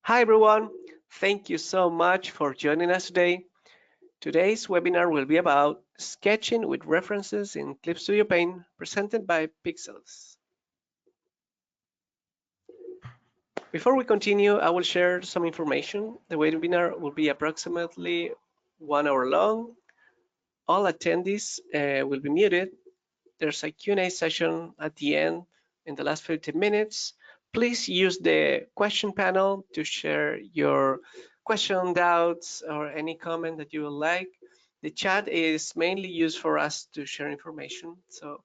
Hi everyone, thank you so much for joining us today. Today's webinar will be about sketching with references in Clip Studio Paint presented by Pixzeles. Before we continue, I will share some information. The webinar will be approximately 1 hour long. All attendees will be muted. There's a Q&A session at the end in the last 15 minutes. Please use the question panel to share your question, doubts, or any comment that you would like. The chat is mainly used for us to share information, so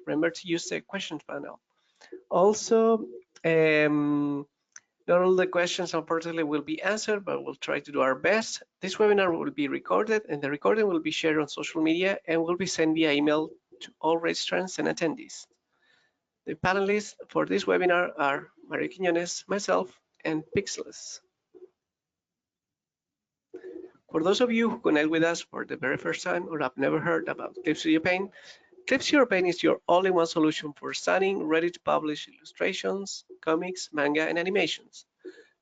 remember to use the question panel. Also, not all the questions unfortunately will be answered, but we'll try to do our best. This webinar will be recorded and the recording will be shared on social media and will be sent via email to all registrants and attendees. The panelists for this webinar are Maria Quiñones, myself, and Pixzeles. For those of you who connect with us for the very first time or have never heard about Clip Studio Paint, Clip Studio Paint is your all-in-one solution for stunning, ready-to-publish illustrations, comics, manga, and animations.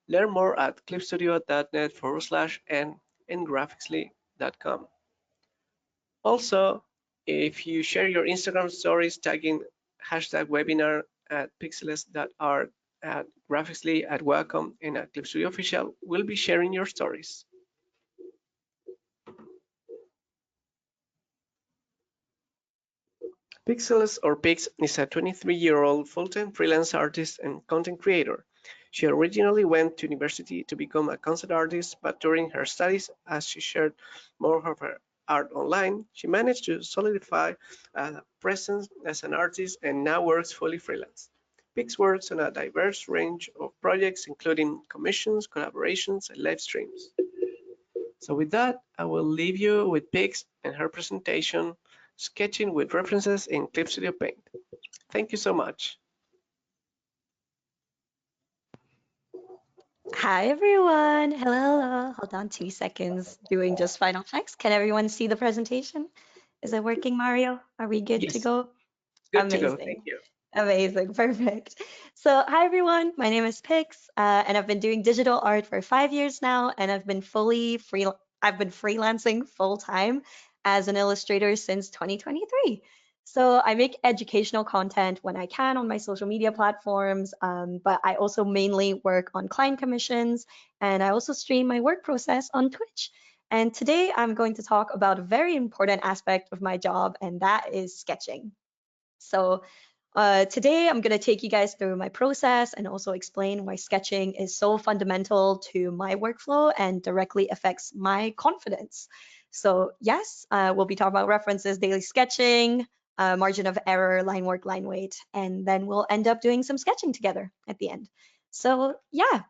Learn more at clipstudio.net/n and graphicsly.com. Also, if you share your Instagram stories tagging #webinar at pixzeles.art, at graphicsly, at Wacom, and at Clip Studio Official, we'll be sharing your stories. Pixzeles, or Pix, is a 23-year-old full-time freelance artist and content creator. She originally went to university to become a concept artist, but during her studies, as she shared more of her art online, she managed to solidify a presence as an artist and now works fully freelance. Pix works on a diverse range of projects, including commissions, collaborations, and live streams. So with that, I will leave you with Pix and her presentation, Sketching with References in Clip Studio Paint. Thank you so much. Hi everyone. Hello. Hold on 2 seconds. Doing just final checks. Can everyone see the presentation? Is it working, Mario? Are we good to Yes, go? good to go. Thank Amazing. you. Amazing. Perfect. So, hi everyone. My name is Pix, and I've been doing digital art for 5 years now, and I've been freelancing full time as an illustrator since 2023. So I make educational content when I can on my social media platforms, but I also mainly work on client commissions, and I also stream my work process on Twitch. And today I'm going to talk about a very important aspect of my job, and that is sketching. So today, I'm going to take you guys through my process and also explain why sketching is so fundamental to my workflow and directly affects my confidence. So yes, we'll be talking about references, daily sketching, margin of error, line work, line weight, and then we'll end up doing some sketching together at the end. So yeah,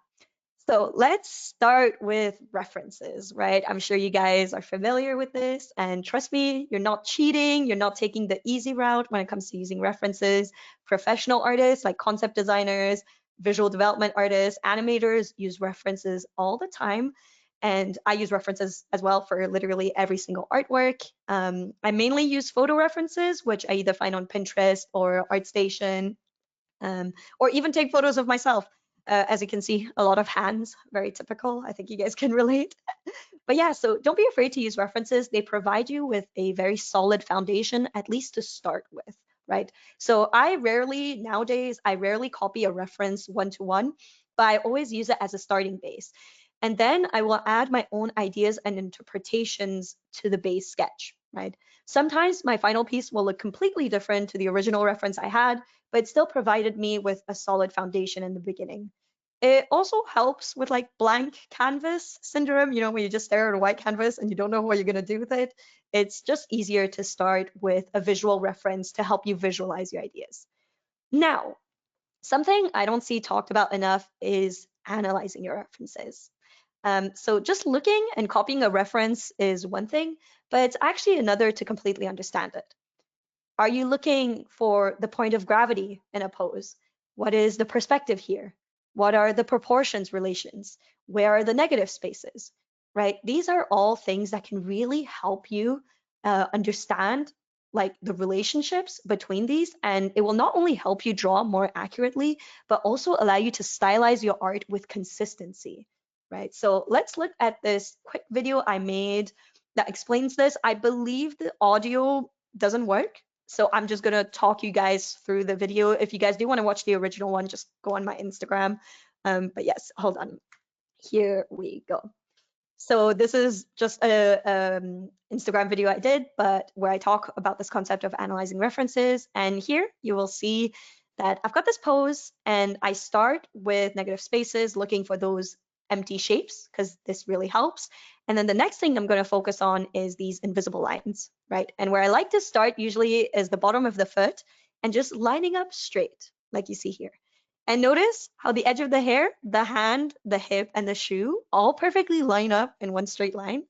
so let's start with references, right? I'm sure you guys are familiar with this, and trust me, you're not cheating, you're not taking the easy route when it comes to using references. Professional artists like concept designers, visual development artists, animators use references all the time. And I use references as well for literally every single artwork. I mainly use photo references, which I either find on Pinterest or ArtStation, or even take photos of myself. As you can see, a lot of hands, very typical. I think you guys can relate. But yeah, so don't be afraid to use references. They provide you with a very solid foundation, at least to start with, right? So nowadays, I rarely copy a reference one-to-one, but I always use it as a starting base. And then I will add my own ideas and interpretations to the base sketch, right? Sometimes my final piece will look completely different to the original reference I had, but it still provided me with a solid foundation in the beginning. It also helps with like blank canvas syndrome, when you just stare at a white canvas and you don't know what you're going to do with it. It's just easier to start with a visual reference to help you visualize your ideas. Now, something I don't see talked about enough is analyzing your references. So just looking and copying a reference is one thing, but it's actually another to completely understand it. Are you looking for the point of gravity in a pose? What is the perspective here? What are the proportions relations? Where are the negative spaces, right? These are all things that can really help you understand like the relationships between these, and it will not only help you draw more accurately, but also allow you to stylize your art with consistency, right? So let's look at this quick video I made that explains this. I believe the audio doesn't work, so I'm just gonna talk you guys through the video. If you guys do want to watch the original one, just go on my Instagram. But yes, hold on. Here we go. So this is just a Instagram video I did, but where I talk about this concept of analyzing references. And here you will see that I've got this pose and I start with negative spaces, looking for those empty shapes because this really helps. And then the next thing I'm going to focus on is these invisible lines, right? And where I like to start usually is the bottom of the foot and just lining up straight, like you see here. And notice how the edge of the hair, the hand, the hip, and the shoe all perfectly line up in one straight line.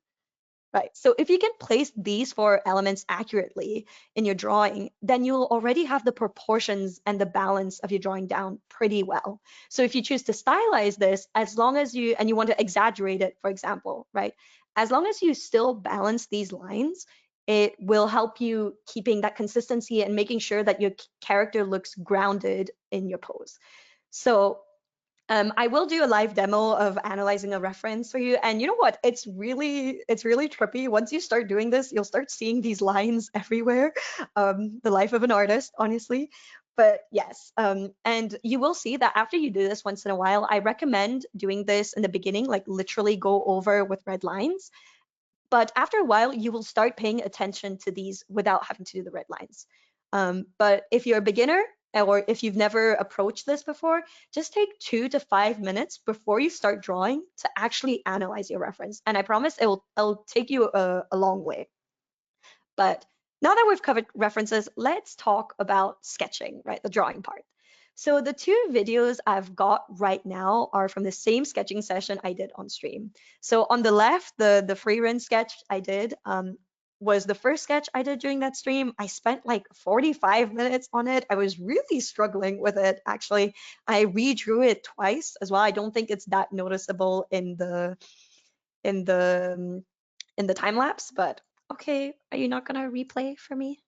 Right. So if you can place these four elements accurately in your drawing, then you'll already have the proportions and the balance of your drawing down pretty well. So if you choose to stylize this, as long as you want to exaggerate it, for example, right? As long as you still balance these lines, it will help you keeping that consistency and making sure that your character looks grounded in your pose. So I will do a live demo of analyzing a reference for you. And you know what? It's really trippy. Once you start doing this, you'll start seeing these lines everywhere. The life of an artist, honestly. But yes, and you will see that after you do this once in a while, I recommend doing this in the beginning, like literally go over with red lines. But after a while, you will start paying attention to these without having to do the red lines. But if you're a beginner or if you've never approached this before, just take 2 to 5 minutes before you start drawing to actually analyze your reference. And I promise it'll take you a long way. But now that we've covered references, let's talk about sketching, right? The drawing part. So the two videos I've got right now are from the same sketching session I did on stream. So on the left, the freelance sketch I did was the first sketch I did during that stream. I spent like 45 minutes on it. I was really struggling with it, actually. I redrew it twice as well. I don't think it's that noticeable in the in the time lapse, but okay, are you not gonna replay for me?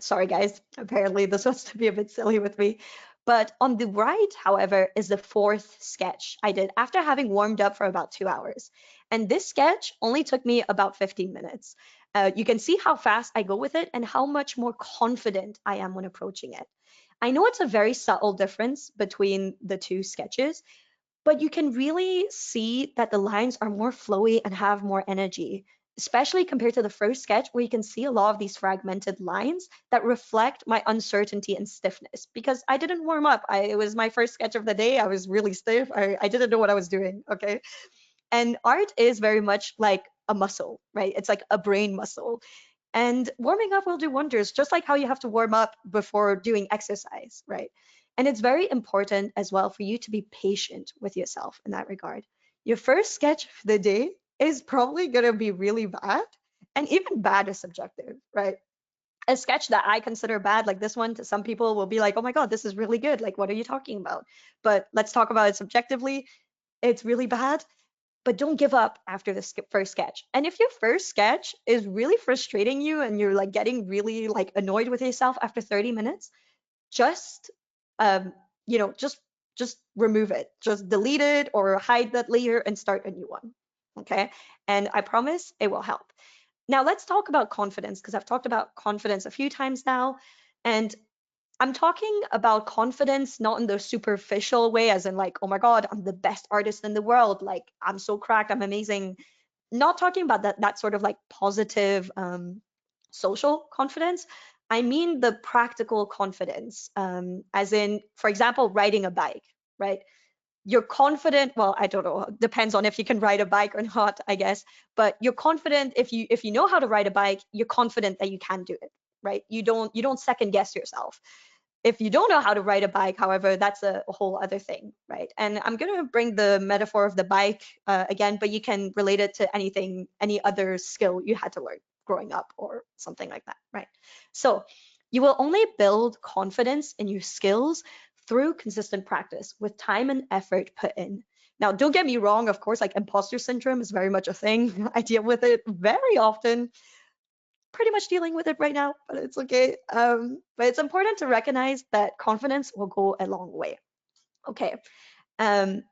Sorry, guys. Apparently, this wants to be a bit silly with me. But on the right, however, is the fourth sketch I did after having warmed up for about 2 hours. And this sketch only took me about 15 minutes. You can see how fast I go with it and how much more confident I am when approaching it. I know it's a very subtle difference between the two sketches, but you can really see that the lines are more flowy and have more energy, especially compared to the first sketch where you can see a lot of these fragmented lines that reflect my uncertainty and stiffness because I didn't warm up. It was my first sketch of the day. I was really stiff. I didn't know what I was doing. Okay. And art is very much like a muscle, right? It's like a brain muscle. And warming up will do wonders, just like how you have to warm up before doing exercise, right? And it's very important as well for you to be patient with yourself in that regard. Your first sketch of the day is probably going to be really bad, and even bad is subjective, right? A sketch that I consider bad, like this one, to some people will be like, oh my God, this is really good. Like, what are you talking about? But let's talk about it subjectively. It's really bad, but don't give up after the first sketch. And if your first sketch is really frustrating you and you're like getting really like annoyed with yourself after 30 minutes, just um, just remove it. Just delete it or hide that layer and start a new one. Okay? And I promise it will help. Now let's talk about confidence because I've talked about confidence a few times now. And I'm talking about confidence not in the superficial way, as in like, oh my God, I'm the best artist in the world. Like I'm so cracked, I'm amazing. Not talking about that sort of like positive social confidence. I mean the practical confidence, as in, for example, riding a bike, right? You're confident, well, I don't know, depends on if you can ride a bike or not, I guess, but you're confident if you know how to ride a bike, you're confident that you can do it, right? You don't second guess yourself. If you don't know how to ride a bike, however, that's a whole other thing, right? And I'm going to bring the metaphor of the bike again, but you can relate it to anything, any other skill you had to learn growing up or something like that, right? So you will only build confidence in your skills through consistent practice with time and effort put in. Now, don't get me wrong, of course, like imposter syndrome is very much a thing. I deal with it very often. pretty much dealing with it right now, but it's okay. But it's important to recognize that confidence will go a long way. Okay. Um,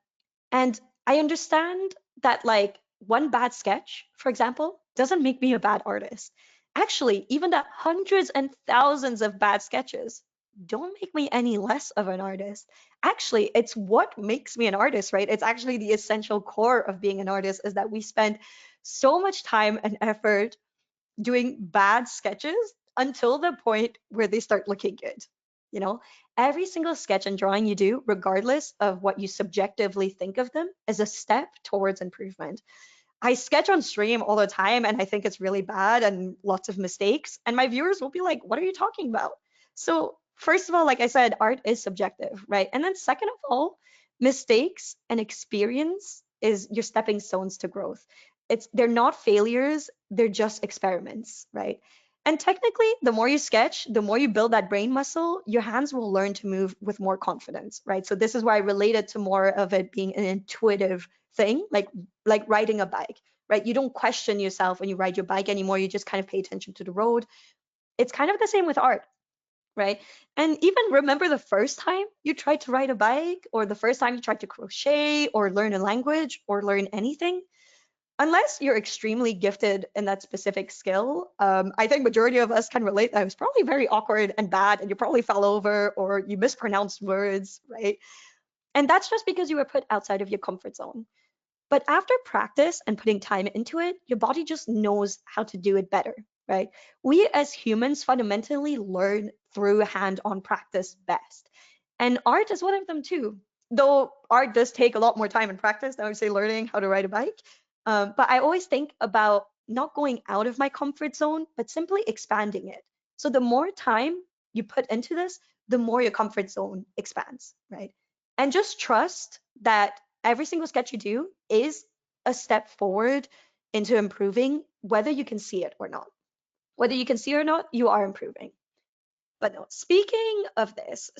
and I understand that like one bad sketch, for example, doesn't make me a bad artist. Actually, even the hundreds and thousands of bad sketches don't make me any less of an artist. Actually, it's what makes me an artist, right? It's actually the essential core of being an artist is that we spend so much time and effort doing bad sketches until the point where they start looking good. You know, every single sketch and drawing you do, regardless of what you subjectively think of them, is a step towards improvement. I sketch on stream all the time and I think it's really bad and lots of mistakes. And my viewers will be like, what are you talking about? So, first of all, like I said, art is subjective, right? And then, second of all, mistakes and experience is your stepping stones to growth. They're not failures, they're just experiments, right? And technically, the more you sketch, the more you build that brain muscle, your hands will learn to move with more confidence, right? So this is why I relate it to more of it being an intuitive thing, like riding a bike, right? You don't question yourself when you ride your bike anymore. You just kind of pay attention to the road. It's kind of the same with art, right? And even remember the first time you tried to ride a bike, or the first time you tried to crochet, or learn a language, or learn anything. Unless you're extremely gifted in that specific skill, I think majority of us can relate that it was probably very awkward and bad, and you probably fell over or you mispronounced words, right? And that's just because you were put outside of your comfort zone. But after practice and putting time into it, your body just knows how to do it better, right? We as humans fundamentally learn through hand-on practice best. And art is one of them too. Though art does take a lot more time and practice than I would say learning how to ride a bike. But I always think about not going out of my comfort zone, but simply expanding it. So the more time you put into this, the more your comfort zone expands, right? And just trust that every single sketch you do is a step forward into improving, whether you can see it or not. Whether you can see it or not, you are improving. But no, speaking of this,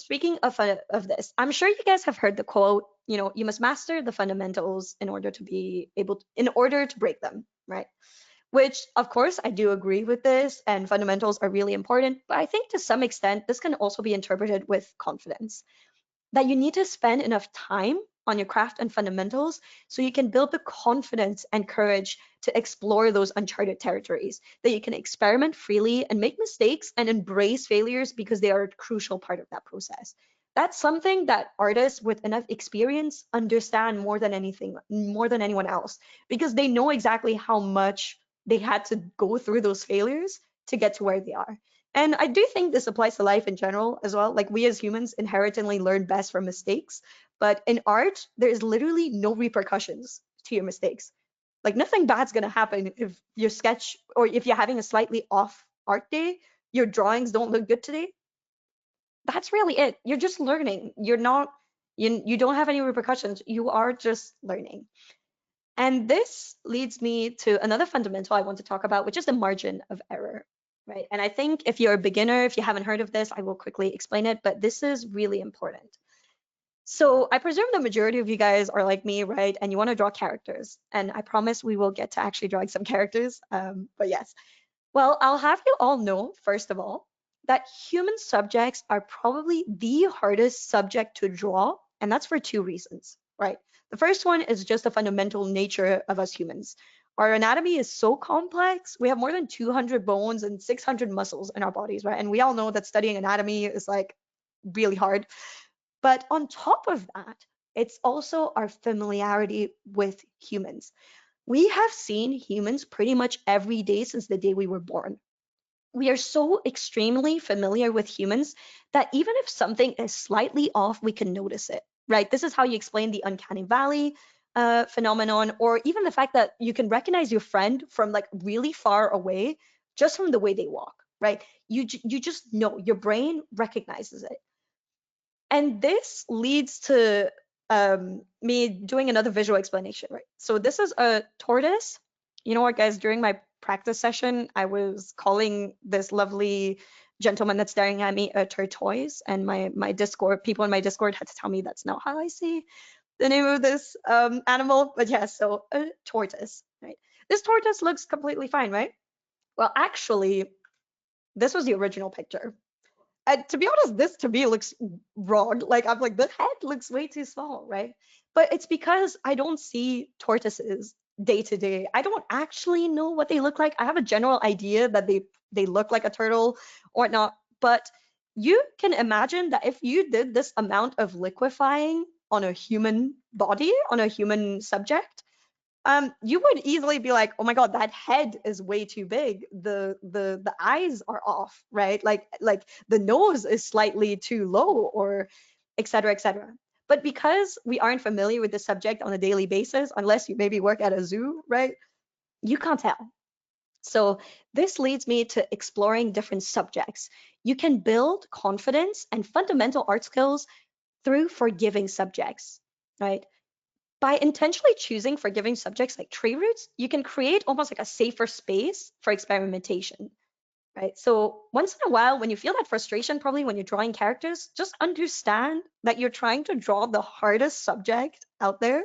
I'm sure you guys have heard the quote, you must master the fundamentals in order to in order to break them, right? Which, of course, I do agree with this, and fundamentals are really important. But I think to some extent, this can also be interpreted with confidence that you need to spend enough time on your craft and fundamentals so you can build the confidence and courage to explore those uncharted territories, that you can experiment freely and make mistakes and embrace failures because they are a crucial part of that process. That's something that artists with enough experience understand more than anything, more than anyone else, because they know exactly how much they had to go through those failures to get to where they are. And I do think this applies to life in general as well. Like we as humans inherently learn best from mistakes, but in art, there is literally no repercussions to your mistakes. Like nothing bad's gonna happen if your sketch or if you're having a slightly off art day, your drawings don't look good today. That's really it. You're just learning. You don't have any repercussions. You are just learning. And this leads me to another fundamental I want to talk about, which is the margin of error, right? And I think if you're a beginner, if you haven't heard of this, I will quickly explain it, but this is really important. So I presume the majority of you guys are like me, right? And you want to draw characters. And I promise we will get to actually drawing some characters. But yes. Well, I'll have you all know, first of all, that human subjects are probably the hardest subject to draw, and that's for two reasons, right? The first one is just the fundamental nature of us humans. Our anatomy is so complex. We have more than 200 bones and 600 muscles in our bodies, right? And we all know that studying anatomy is like really hard. But on top of that, it's also our familiarity with humans. We have seen humans pretty much every day since the day we were born. We are so extremely familiar with humans that even if something is slightly off, we can notice it, right? This is how you explain the uncanny valley phenomenon, or even the fact that you can recognize your friend from like really far away just from the way they walk, right? You just know, your brain recognizes it. And this leads to me doing another visual explanation, right? So this is a tortoise. You know what, guys? During my practice session, I was calling this lovely gentleman that's staring at me a tortoise, and my Discord people in my Discord had to tell me that's not how I see the name of this animal. But yeah, so a tortoise, right? This tortoise looks completely fine, right? Well, actually, this was the original picture. And to be honest, this to me looks wrong. Like I'm like, the head looks way too small, right? But it's because I don't see tortoises day to day. I don't actually know what they look like. I have a general idea that they look like a turtle or not. But you can imagine that if you did this amount of liquefying on a human body, on a human subject, you would easily be like, oh my god, that head is way too big. The eyes are off, right? Like the nose is slightly too low, or et cetera, et cetera. But because we aren't familiar with the subject on a daily basis, unless you maybe work at a zoo, right? You can't tell. So this leads me to exploring different subjects. You can build confidence and fundamental art skills through forgiving subjects, right? By intentionally choosing forgiving subjects like tree roots, you can create almost like a safer space for experimentation, right? So once in a while, when you feel that frustration, probably when you're drawing characters, just understand that you're trying to draw the hardest subject out there.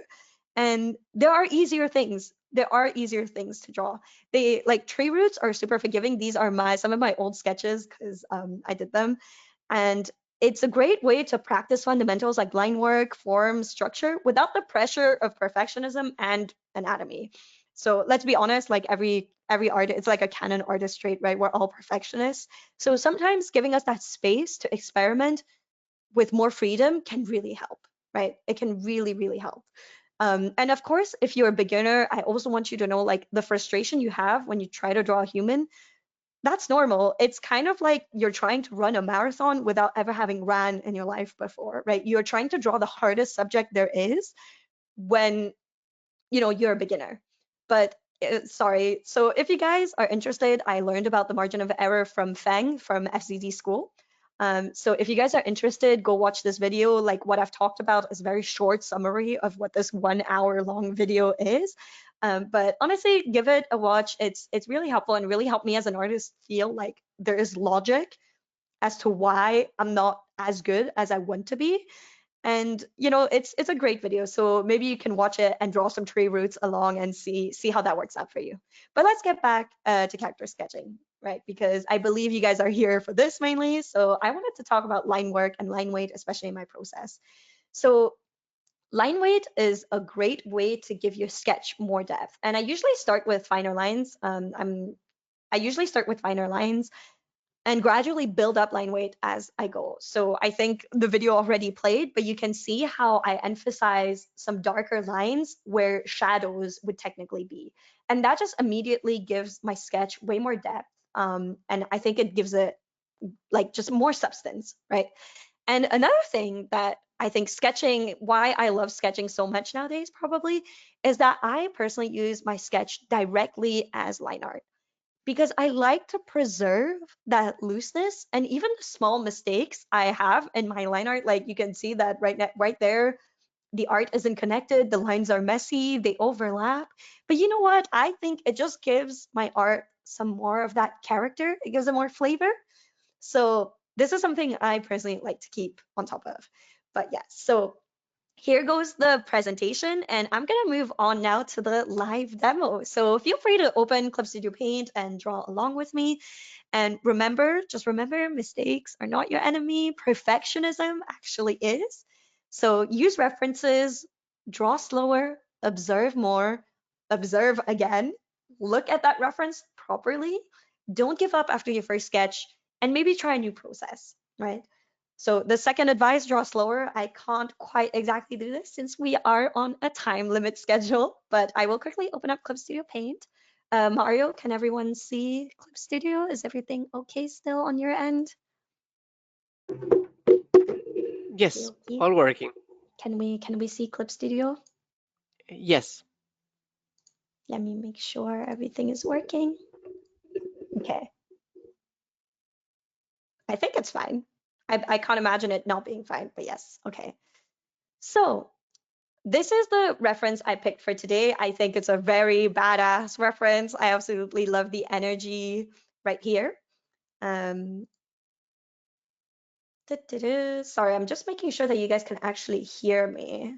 And there are easier things. There are easier things to draw. They like tree roots are super forgiving. These are some of my old sketches because I did them. And it's a great way to practice fundamentals like line work, form, structure without the pressure of perfectionism and anatomy. So let's be honest, like every art, it's like a canon artist trait, right? We're all perfectionists. So sometimes giving us that space to experiment with more freedom can really help, right? It can really, really help. And of course, if you're a beginner, I also want you to know like the frustration you have when you try to draw a human, that's normal. It's kind of like you're trying to run a marathon without ever having ran in your life before, right? You're trying to draw the hardest subject there is when you're a beginner. But sorry. So if you guys are interested, I learned about the margin of error from Feng from FZD school. So if you guys are interested, go watch this video. Like what I've talked about is a very short summary of what this 1 hour long video is. But honestly, give it a watch. It's really helpful and really helped me as an artist feel like there is logic as to why I'm not as good as I want to be. And it's a great video, so maybe you can watch it and draw some tree roots along and see how that works out for you. But let's get back to character sketching, right? Because I believe you guys are here for this mainly, so I wanted to talk about line work and line weight, especially in my process. So line weight is a great way to give your sketch more depth, and I usually start with finer lines. I usually start with finer lines and gradually build up line weight as I go. So I think the video already played, but you can see how I emphasize some darker lines where shadows would technically be. And that just immediately gives my sketch way more depth. And I think it gives it like just more substance, right? And another thing that I think sketching, why I love sketching so much nowadays probably, is that I personally use my sketch directly as line art because I like to preserve that looseness and even the small mistakes I have in my line art. Like you can see that right there, the art isn't connected, the lines are messy, they overlap. But you know what? I think it just gives my art some more of that character. It gives it more flavor. So this is something I personally like to keep on top of. But yes, so here goes the presentation, and I'm gonna move on now to the live demo. So feel free to open Clip Studio Paint and draw along with me. And remember, just remember, mistakes are not your enemy. Perfectionism actually is. So use references, draw slower, observe more, observe again, look at that reference properly. Don't give up after your first sketch, and maybe try a new process, right? So the second advice, draw slower. I can't quite exactly do this since we are on a time limit schedule, but I will quickly open up Clip Studio Paint. Mario, can everyone see Clip Studio? Is everything okay still on your end? Okay, Yes, okay. all working. Can we see Clip Studio? Yes. Let me make sure everything is working. Okay, I think it's fine. I can't imagine it not being fine, but yes, okay. So this is the reference I picked for today. I think it's a very badass reference. I absolutely love the energy right here. Um, Sorry, I'm just making sure that you guys can actually hear me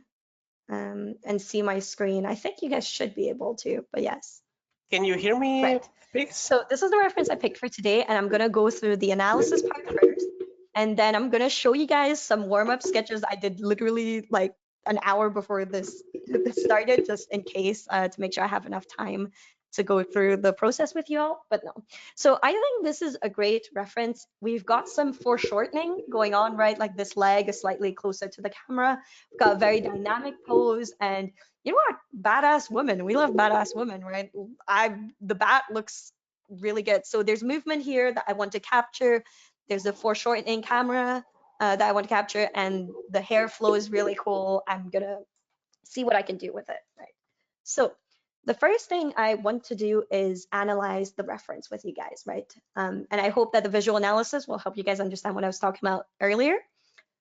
and see my screen. I think you guys should be able to, but yes. Can you hear me, Right. Pix? So this is the reference I picked for today, and I'm gonna go through the analysis part first, and then I'm gonna show you guys some warm-up sketches I did literally like an hour before this this started, just in case, to make sure I have enough time to go through the process with you all. But no. So I think this is a great reference. We've got some foreshortening going on, right? Like this leg is slightly closer to the camera. We've got a very dynamic pose, and you know what? Badass woman. We love badass women, right? The bat looks really good. So there's movement here that I want to capture. There's a foreshortening camera that I want to capture, and the hair flow is really cool. I'm gonna see what I can do with it, right? So the first thing I want to do is analyze the reference with you guys, right? And I hope that the visual analysis will help you guys understand what I was talking about earlier.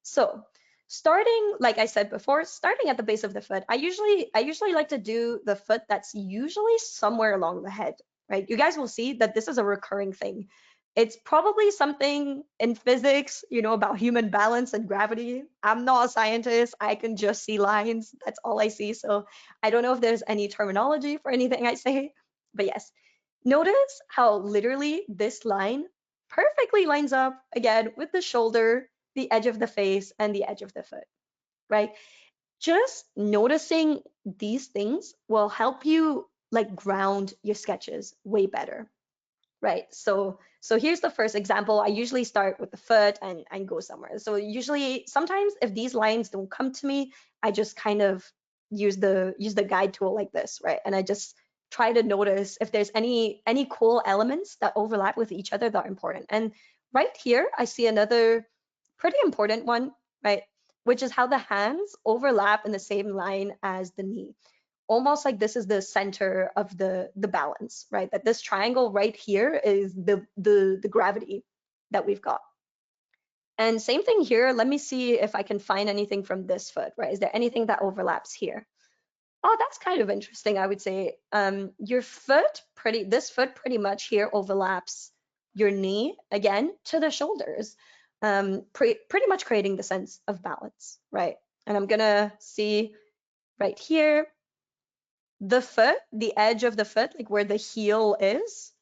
So starting, like I said before, starting at the base of the foot, I usually like to do the foot that's usually somewhere along the head, right? You guys will see that this is a recurring thing. It's probably something in physics, about human balance and gravity. I'm not a scientist. I can just see lines. That's all I see. So I don't know if there's any terminology for anything I say, but yes. Notice how literally this line perfectly lines up again with the shoulder, the edge of the face, and the edge of the foot, right? Just noticing these things will help you like ground your sketches way better, right? So here's the first example. I usually start with the foot and go somewhere. So usually sometimes if these lines don't come to me, I just kind of use the guide tool like this, right? And I just try to notice if there's any cool elements that overlap with each other that are important. And right here, I see another pretty important one, right? Which is how the hands overlap in the same line as the knee, almost like this is the center of the balance, right? That this triangle right here is the gravity that we've got. And same thing here. Let me see if I can find anything from this foot, right? Is there anything that overlaps here? Oh, that's kind of interesting, I would say. This foot pretty much here overlaps your knee again to the shoulders, pretty much creating the sense of balance, right? And I'm gonna see right here, the foot, the edge of the foot, like where the heel is,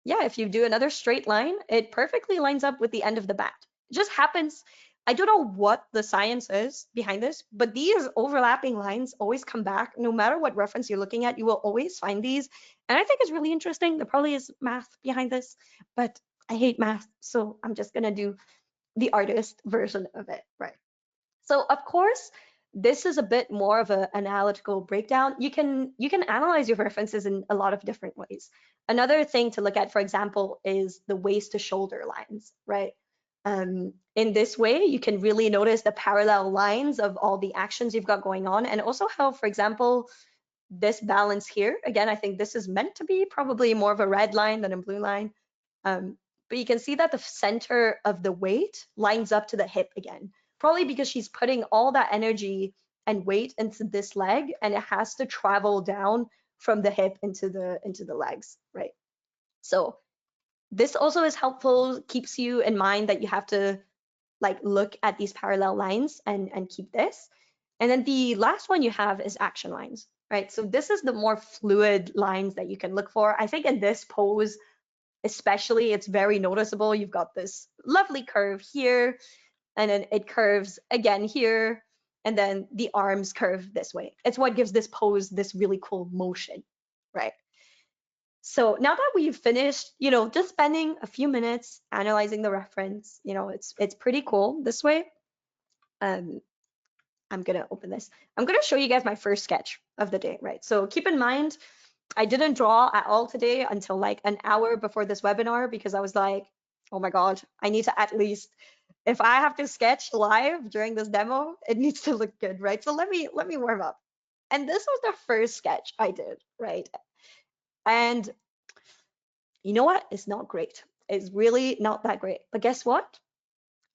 yeah, if you do another straight line, it perfectly lines up with the end of the bat. It just happens. I don't know what the science is behind this, but these overlapping lines always come back. No matter what reference you're looking at, you will always find these. And I think it's really interesting. There probably is math behind this, but I hate math. So I'm just going to do the artist version of it, right? So of course, this is a bit more of an analytical breakdown. You can analyze your references in a lot of different ways. Another thing to look at, for example, is the waist to shoulder lines, right? In this way, you can really notice the parallel lines of all the actions you've got going on, and also how, for example, this balance here, again, I think this is meant to be probably more of a red line than a blue line. Um, but you can see that the center of the weight lines up to the hip again, probably because she's putting all that energy and weight into this leg, and it has to travel down from the hip into the legs, right? So this also is helpful, keeps you in mind that you have to like look at these parallel lines and keep this. And then the last one you have is action lines, right? So this is the more fluid lines that you can look for. I think in this pose, especially, it's very noticeable. You've got this lovely curve here, and then it curves again here, and then the arms curve this way. It's what gives this pose this really cool motion, right? So now that we've finished, just spending a few minutes analyzing the reference, it's pretty cool this way. Um, I'm gonna open this. I'm gonna show you guys my first sketch of the day, right? So keep in mind, I didn't draw at all today until like an hour before this webinar because I was like, oh my God, I need to at least, if I have to sketch live during this demo, it needs to look good, right? So let me warm up. And this was the first sketch I did, right? And you know what? It's not great. It's really not that great. But guess what?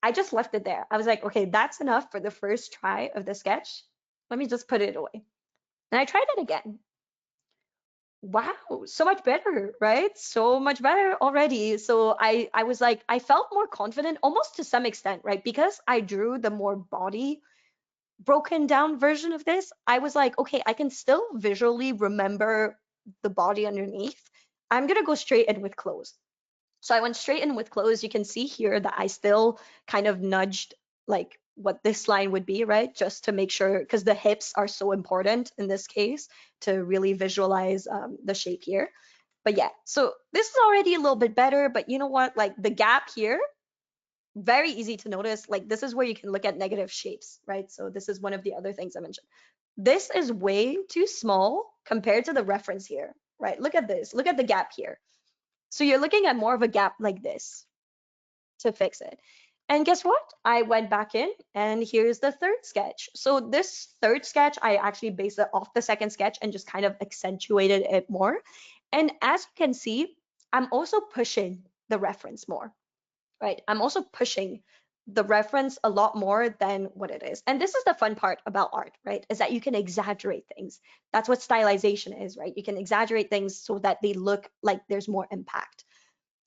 I just left it there. I was like, okay, that's enough for the first try of the sketch. Let me just put it away. And I tried it again. Wow, so much better, right? So much better already. So I was like, I felt more confident almost to some extent, right? Because I drew the more body broken down version of this, I was like, okay, I can still visually remember the body underneath. I'm gonna go straight in with close. So I went straight in with close. You can see here that I still kind of nudged like what this line would be, right? Just to make sure, because the hips are so important in this case to really visualize the shape here. But yeah, so this is already a little bit better, but you know what? Like the gap here, very easy to notice. Like this is where you can look at negative shapes, right? So this is one of the other things I mentioned. This is way too small compared to the reference here, right? Look at this, look at the gap here. So you're looking at more of a gap like this to fix it. And guess what? I went back in and here's the third sketch. So this third sketch, I actually based it off the second sketch and just kind of accentuated it more. And as you can see, I'm also pushing the reference more, right? I'm also pushing the reference a lot more than what it is. And this is the fun part about art, right? Is that you can exaggerate things. That's what stylization is, right? You can exaggerate things so that they look like there's more impact.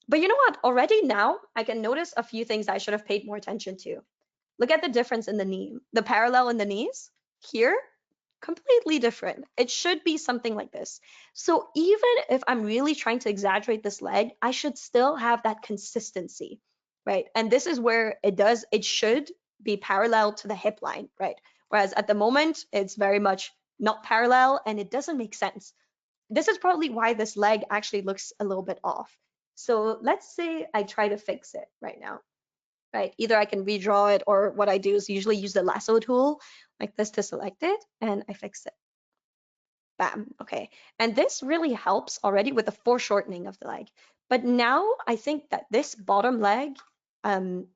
But you know what? Already now I can notice a few things I should have paid more attention to. Look at the difference in the knee, the parallel in the knees here, completely different. It should be something like this. So even if I'm really trying to exaggerate this leg, I should still have that consistency, right? And this is where it should be parallel to the hip line, right? Whereas at the moment, it's very much not parallel and it doesn't make sense. This is probably why this leg actually looks a little bit off. So let's say I try to fix it right now, right? Either I can redraw it or what I do is usually use the lasso tool like this to select it and I fix it. Bam, okay. And this really helps already with the foreshortening of the leg. But now I think that this bottom leg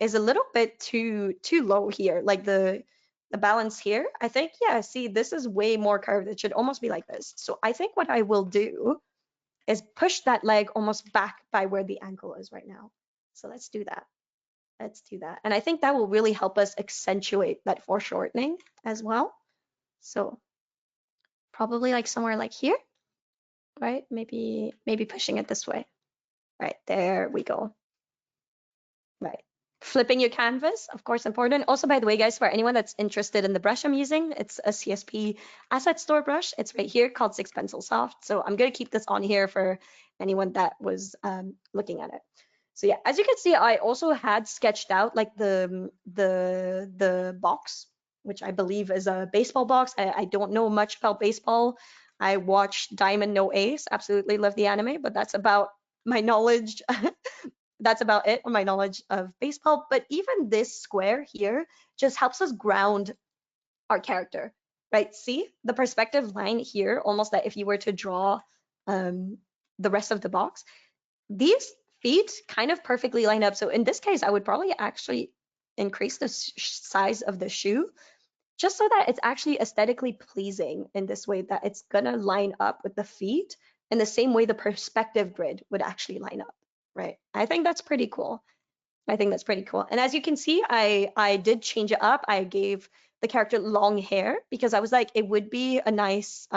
is a little bit too low here. Like the balance here, I think, yeah, see, this is way more curved. It should almost be like this. So I think what I will do is push that leg almost back by where the ankle is right now. So let's do that. Let's do that. And I think that will really help us accentuate that foreshortening as well. So probably like somewhere like here, right? Maybe pushing it this way. Right, there we go. Right. Flipping your canvas, of course, important. Also, by the way, guys, for anyone that's interested in the brush I'm using, it's a CSP asset store brush. It's right here called Six Pencil Soft. So I'm going to keep this on here for anyone that was looking at it. So yeah, as you can see, I also had sketched out like the box, which I believe is a baseball box. I don't know much about baseball. I watched Diamond No Ace, absolutely love the anime, but that's about my knowledge. That's about it on my knowledge of baseball. But even this square here just helps us ground our character, right? See the perspective line here, almost that if you were to draw the rest of the box, these feet kind of perfectly line up. So in this case, I would probably actually increase the size of the shoe just so that it's actually aesthetically pleasing in this way, that it's gonna line up with the feet in the same way the perspective grid would actually line up, right? I think that's pretty cool. I think that's pretty cool. And as you can see, I did change it up. I gave the character long hair because I was like, it would be a nice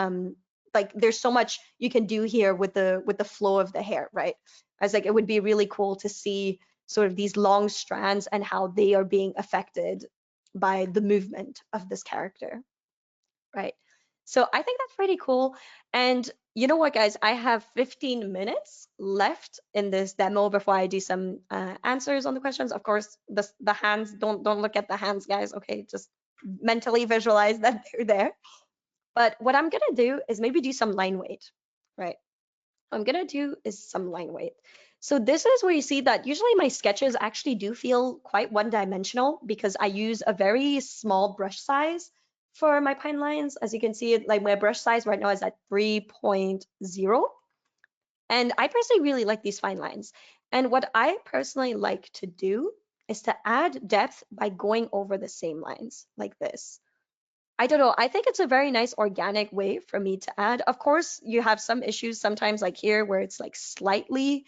like there's so much you can do here with the flow of the hair, right? I was like, it would be really cool to see sort of these long strands and how they are being affected by the movement of this character, right? So I think that's pretty cool. And you know what, guys? I have 15 minutes left in this demo before I do some answers on the questions. Of course, the hands, don't look at the hands, guys. Okay, just mentally visualize that they're there. But what I'm gonna do is maybe do some line weight, right? What I'm gonna do is some line weight. So this is where you see that usually my sketches actually do feel quite one-dimensional because I use a very small brush size for my pine lines. As you can see, like my brush size right now is at 3.0. And I personally really like these fine lines. And what I personally like to do is to add depth by going over the same lines like this. I don't know. I think it's a very nice organic way for me to add. Of course, you have some issues sometimes like here where it's like slightly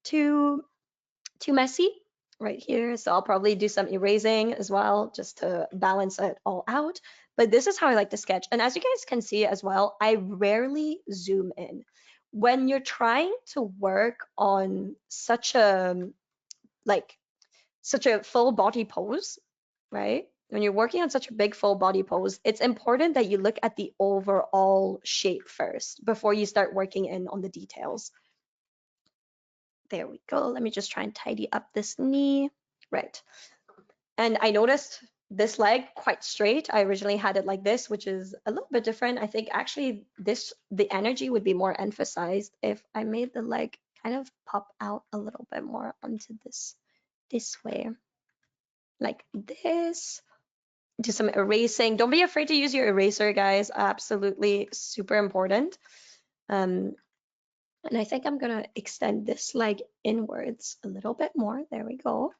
too too messy right here. So I'll probably do some erasing as well just to balance it all out. But this is how I like to sketch. And as you guys can see as well, I rarely zoom in. When you're trying to work on like such a full body pose, right? When you're working on such a big full body pose, it's important that you look at the overall shape first before you start working in on the details. There we go. Let me just try and tidy up this knee. Right. And I noticed this leg quite straight. I originally had it like this, which is a little bit different. I think actually the energy would be more emphasized if I made the leg kind of pop out a little bit more onto this way, like this. Do some erasing. Don't be afraid to use your eraser, guys. Absolutely super important. And I think I'm gonna extend this leg inwards a little bit more. There we go.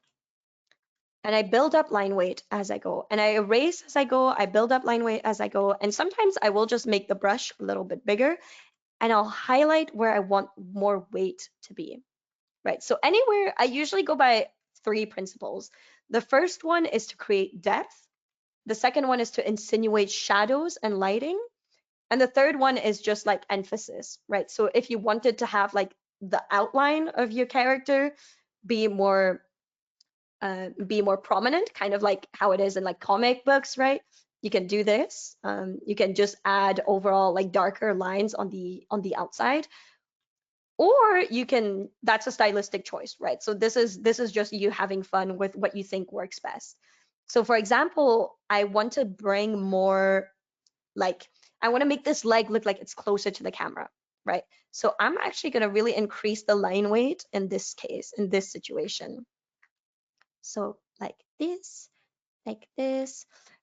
And I build up line weight as I go. And I erase as I go. I build up line weight as I go. And sometimes I will just make the brush a little bit bigger and I'll highlight where I want more weight to be, right? So anywhere, I usually go by 3 principles. The first one is to create depth. The second one is to insinuate shadows and lighting. And the third one is just like emphasis, right? So if you wanted to have like the outline of your character be more prominent, kind of like how it is in like comic books, right? You can do this. You can just add overall like darker lines on the outside, or you can. That's a stylistic choice, right? So this is just you having fun with what you think works best. So for example, I want to bring more like I want to make this leg look like it's closer to the camera, right? So I'm actually going to really increase the line weight in this case, in this situation. So like this.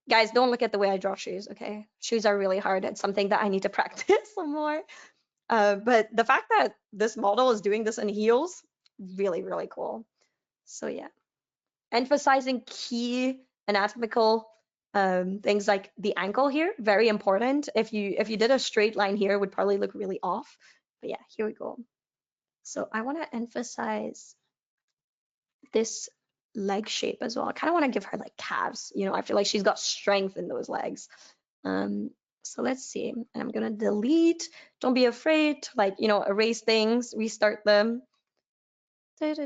Guys, don't look at the way I draw shoes, okay? Shoes are really hard. It's something that I need to practice some more. But the fact that this model is doing this in heels, really, really cool. So yeah, emphasizing key anatomical things like the ankle here, very important. If you did a straight line here, it would probably look really off. But yeah, here we go. So I want to emphasize this leg shape as well. I kind of want to give her like calves. You know, I feel like she's got strength in those legs. Um, so let's see. And I'm gonna delete. Don't be afraid to like, you know, erase things, restart them. Don't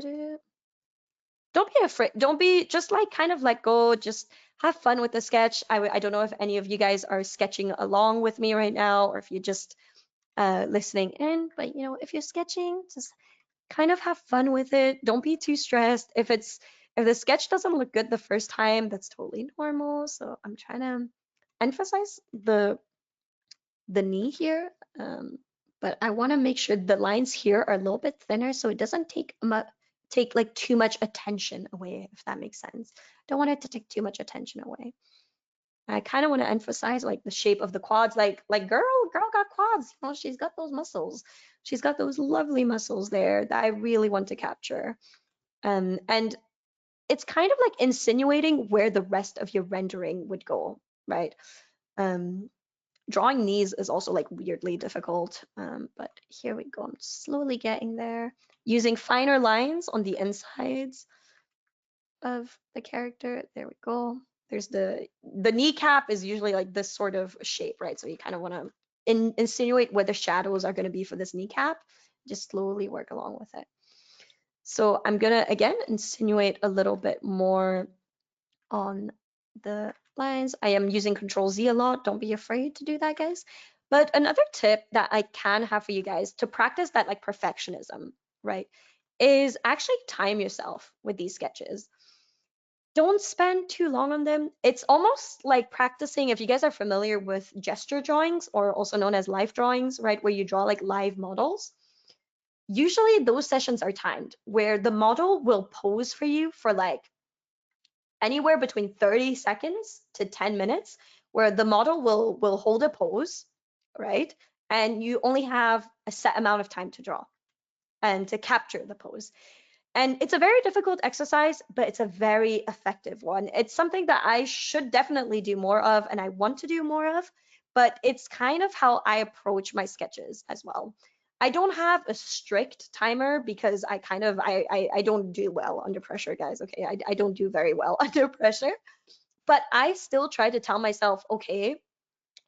be afraid. Don't be just like kind of let go. Just have fun with the sketch. I don't know if any of you guys are sketching along with me right now, or if you're just listening in. But you know, if you're sketching, just kind of have fun with it. Don't be too stressed. If the sketch doesn't look good the first time, that's totally normal. So I'm trying to emphasize the knee here, but I want to make sure the lines here are a little bit thinner so it doesn't take like too much attention away, if that makes sense. Don't want it to take too much attention away. I kind of want to emphasize like the shape of the quads, like girl got quads, you know, she's got those muscles. She's got those lovely muscles there that I really want to capture. And it's kind of like insinuating where the rest of your rendering would go, right? Drawing knees is also like weirdly difficult, but here we go. I'm slowly getting there. Using finer lines on the insides of the character. There we go. There's the kneecap is usually like this sort of shape, right? So you kind of want to insinuate where the shadows are going to be for this kneecap. Just slowly work along with it. So I'm gonna again insinuate a little bit more on the lines. I am using Control Z a lot. Don't be afraid to do that, guys. But another tip that I can have for you guys to practice that like perfectionism, right, is actually time yourself with these sketches. Don't spend too long on them. It's almost like practicing, if you guys are familiar with gesture drawings, or also known as life drawings, right, where you draw like live models. Usually those sessions are timed, where the model will pose for you for like anywhere between 30 seconds to 10 minutes, where the model will hold a pose, right? And you only have a set amount of time to draw and to capture the pose. And it's a very difficult exercise, but it's a very effective one. It's something that I should definitely do more of, and I want to do more of, but it's kind of how I approach my sketches as well. I don't have a strict timer because I don't do well under pressure, guys. Okay, I don't do very well under pressure, but I still try to tell myself, okay,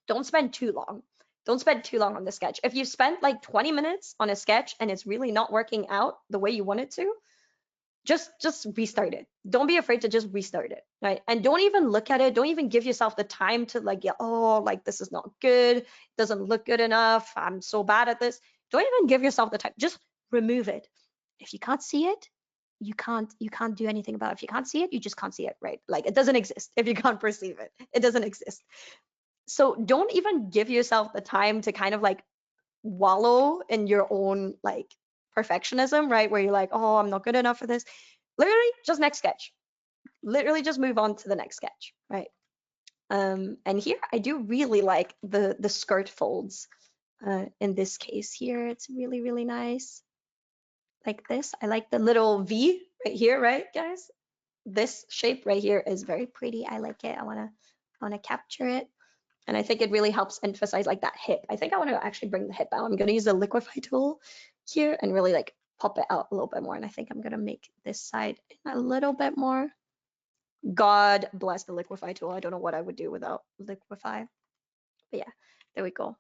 don't spend too long. Don't spend too long on the sketch. If you've spent like 20 minutes on a sketch and it's really not working out the way you want it to, just restart it. Don't be afraid to just restart it, right? And don't even look at it. Don't even give yourself the time to like, yeah, oh, like this is not good. It doesn't look good enough. I'm so bad at this. Don't even give yourself the time. Just remove it. If you can't see it, you can't do anything about it. If you can't see it, you just can't see it, right? Like it doesn't exist. If you can't perceive it, it doesn't exist. So don't even give yourself the time to kind of like wallow in your own like perfectionism, right? Where you're like, oh, I'm not good enough for this. Literally, just next sketch. Literally, just move on to the next sketch, right? And here I do really like the skirt folds. In this case here, it's really, really nice. Like this. I like the little V right here, right, guys? This shape right here is very pretty. I like it. I wanna capture it. And I think it really helps emphasize like that hip. I think I want to actually bring the hip out. I'm going to use the liquify tool here and really like pop it out a little bit more. And I think I'm going to make this side a little bit more. God bless the liquify tool. I don't know what I would do without liquify. But yeah, there we go.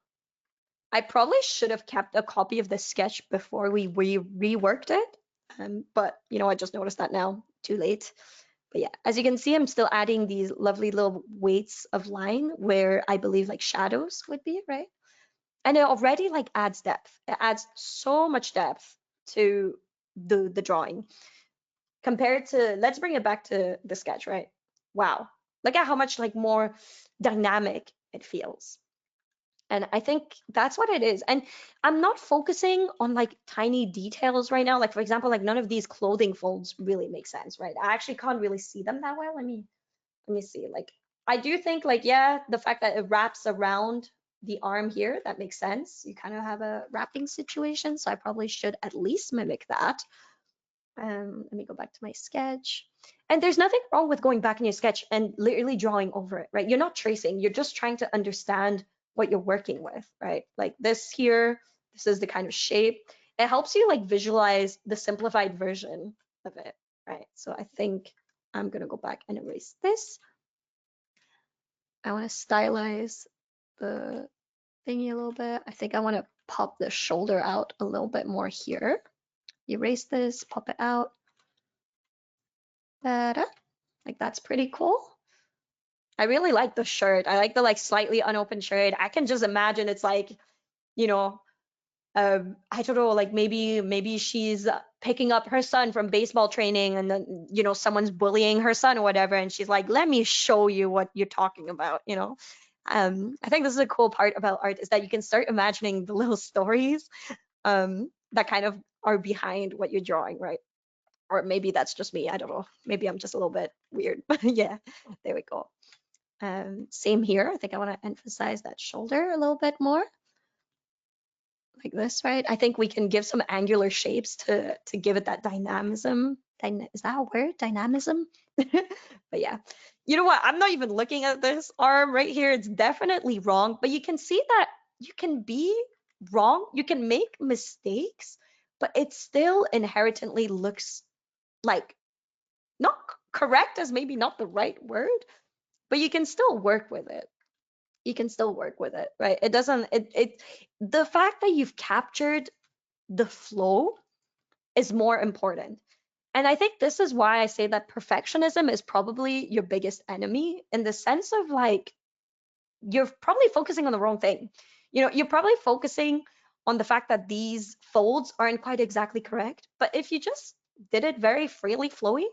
I probably should have kept a copy of the sketch before we reworked it. But you know, I just noticed that now, too late. But yeah, as you can see, I'm still adding these lovely little weights of line where I believe like shadows would be, right? And it already like adds depth. It adds so much depth to the drawing compared to, let's bring it back to the sketch, right? Wow, look at how much like more dynamic it feels. And I think that's what it is. And I'm not focusing on like tiny details right now. Like for example, like none of these clothing folds really make sense, right? I actually can't really see them that well. Let me see. Like I do think like, yeah, the fact that it wraps around the arm here, that makes sense. You kind of have a wrapping situation. So I probably should at least mimic that. Let me go back to my sketch. And there's nothing wrong with going back in your sketch and literally drawing over it, right? You're not tracing, you're just trying to understand what you're working with, right? Like this here, this is the kind of shape. It helps you like visualize the simplified version of it, right? So I think I'm gonna go back and erase this. I wanna stylize the thingy a little bit. I think I wanna pop the shoulder out a little bit more here. Erase this, pop it out. Ta-da. Like that's pretty cool. I really like the shirt. I like the like slightly unopened shirt. I can just imagine it's like, you know, I don't know, like maybe she's picking up her son from baseball training and then, you know, someone's bullying her son or whatever. And she's like, let me show you what you're talking about, you know? I think this is a cool part about art is that you can start imagining the little stories that kind of are behind what you're drawing, right? Or maybe that's just me. I don't know. Maybe I'm just a little bit weird, but yeah, there we go. Same here. I think I want to emphasize that shoulder a little bit more, like this, right? I think we can give some angular shapes to give it that dynamism. Is that a word? Dynamism? But yeah, you know what? I'm not even looking at this arm right here. It's definitely wrong, but you can see that you can be wrong. You can make mistakes, but it still inherently looks like not correct as maybe not the right word, but you can still work with it. You can still work with it, right? It doesn't, the fact that you've captured the flow is more important. And I think this is why I say that perfectionism is probably your biggest enemy in the sense of like, you're probably focusing on the wrong thing. You know, you're probably focusing on the fact that these folds aren't quite exactly correct. But if you just did it very freely flowy,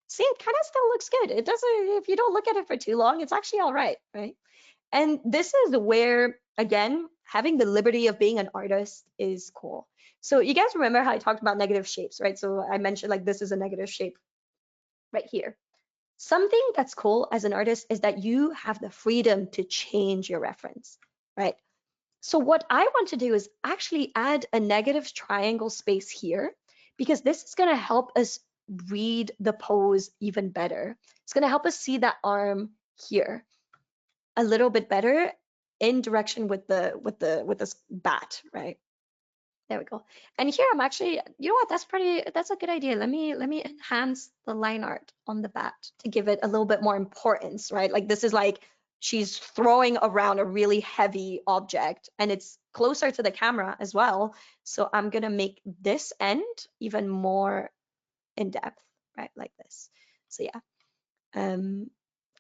see, it kind of still looks good. It doesn't, if you don't look at it for too long, it's actually all right, right? And this is where, again, having the liberty of being an artist is cool. So you guys remember how I talked about negative shapes, right? So I mentioned like this is a negative shape right here. Something that's cool as an artist is that you have the freedom to change your reference, right? So what I want to do is actually add a negative triangle space here because this is going to help us read the pose even better. It's going to help us see that arm here a little bit better in direction with this bat, right? There we go. And here I'm actually, you know what, that's a good idea. Let me enhance the line art on the bat to give it a little bit more importance, right? Like this is like she's throwing around a really heavy object and it's closer to the camera as well. So I'm gonna make this end even more in depth, right? Like this. So yeah.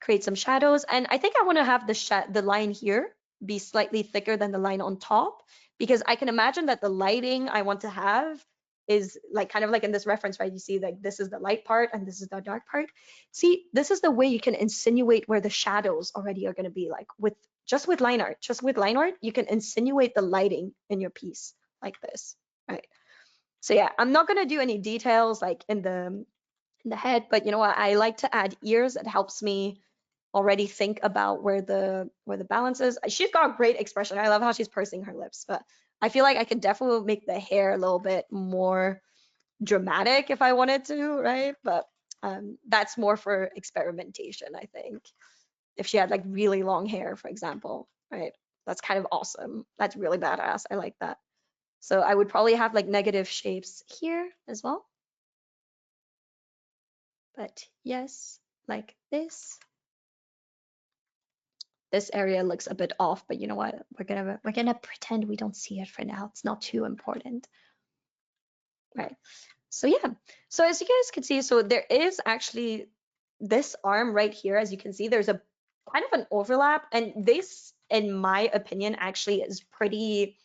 Create some shadows. And I think I want to have the line here be slightly thicker than the line on top because I can imagine that the lighting I want to have is like kind of like in this reference, right? You see like this is the light part and this is the dark part. See, this is the way you can insinuate where the shadows already are going to be, like with just with line art. Just with line art, you can insinuate the lighting in your piece like this, right? So yeah, I'm not going to do any details like in the head, but you know what? I like to add ears. It helps me already think about where the balance is. She's got a great expression. I love how she's pursing her lips, but I feel like I could definitely make the hair a little bit more dramatic if I wanted to, right? But that's more for experimentation, I think. If she had like really long hair, for example, right? That's kind of awesome. That's really badass. I like that. So I would probably have like negative shapes here as well. But yes, like this. This area looks a bit off, but you know what? We're gonna pretend we don't see it for now. It's not too important. Right. So yeah. So as you guys can see, so there is actually this arm right here, as you can see, there's a kind of an overlap. And this, in my opinion, actually is pretty,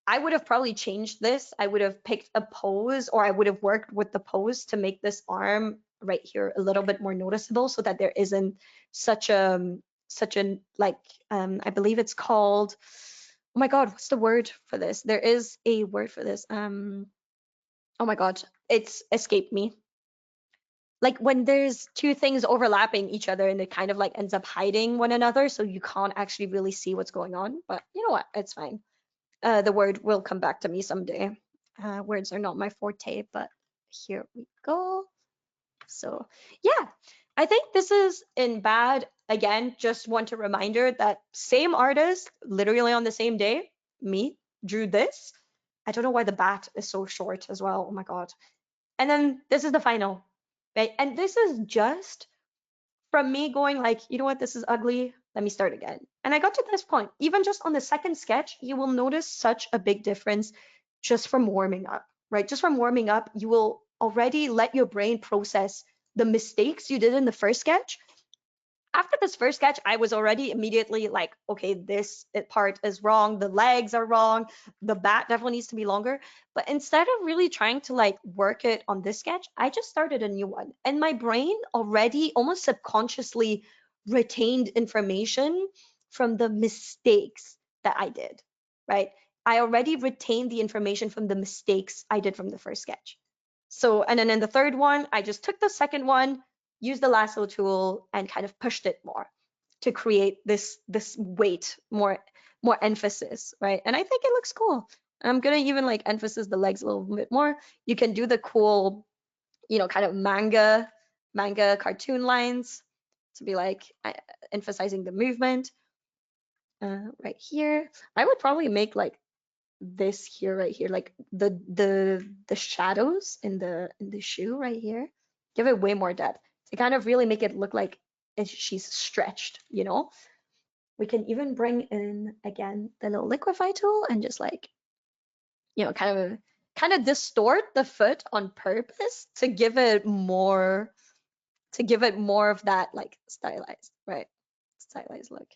I would have probably changed this. I would have picked a pose, or I would have worked with the pose to make this arm right here a little bit more noticeable, so that there isn't such a like I believe it's called, oh my god, what's the word for this? There is a word for this. Oh my god, it's escaped me. Like when there's two things overlapping each other and it kind of like ends up hiding one another, so you can't actually really see what's going on. But you know what? It's fine. The word will come back to me someday. Words are not my forte, but here we go. So yeah, I think this is in bad. Again, just want a reminder that same artist, literally on the same day, me, drew this. I don't know why the bat is so short as well. Oh my God. And then this is the final, right? And this is just from me going like, you know what, this is ugly. Let me start again. And I got to this point. Even just on the second sketch, you will notice such a big difference just from warming up, right? Just from warming up, you will already let your brain process the mistakes you did in the first sketch. After this first sketch, I was already immediately like, okay, this part is wrong. The legs are wrong. The bat definitely needs to be longer. But instead of really trying to like work it on this sketch, I just started a new one. And my brain already almost subconsciously retained information from the mistakes that I did, right? I already retained the information from the mistakes I did from the first sketch. So, and then in the third one, I just took the second one, used the lasso tool, and kind of pushed it more to create this weight, more emphasis, right? And I think it looks cool. I'm gonna even like emphasize the legs a little bit more. You can do the cool, kind of manga cartoon lines to be like emphasizing the movement. Right here, I would probably make like this here, right here, like the shadows in the shoe right here, give it way more depth to kind of really make it look like she's stretched. We can even bring in again the little liquify tool and just like kind of distort the foot on purpose to give it more of that like stylized look.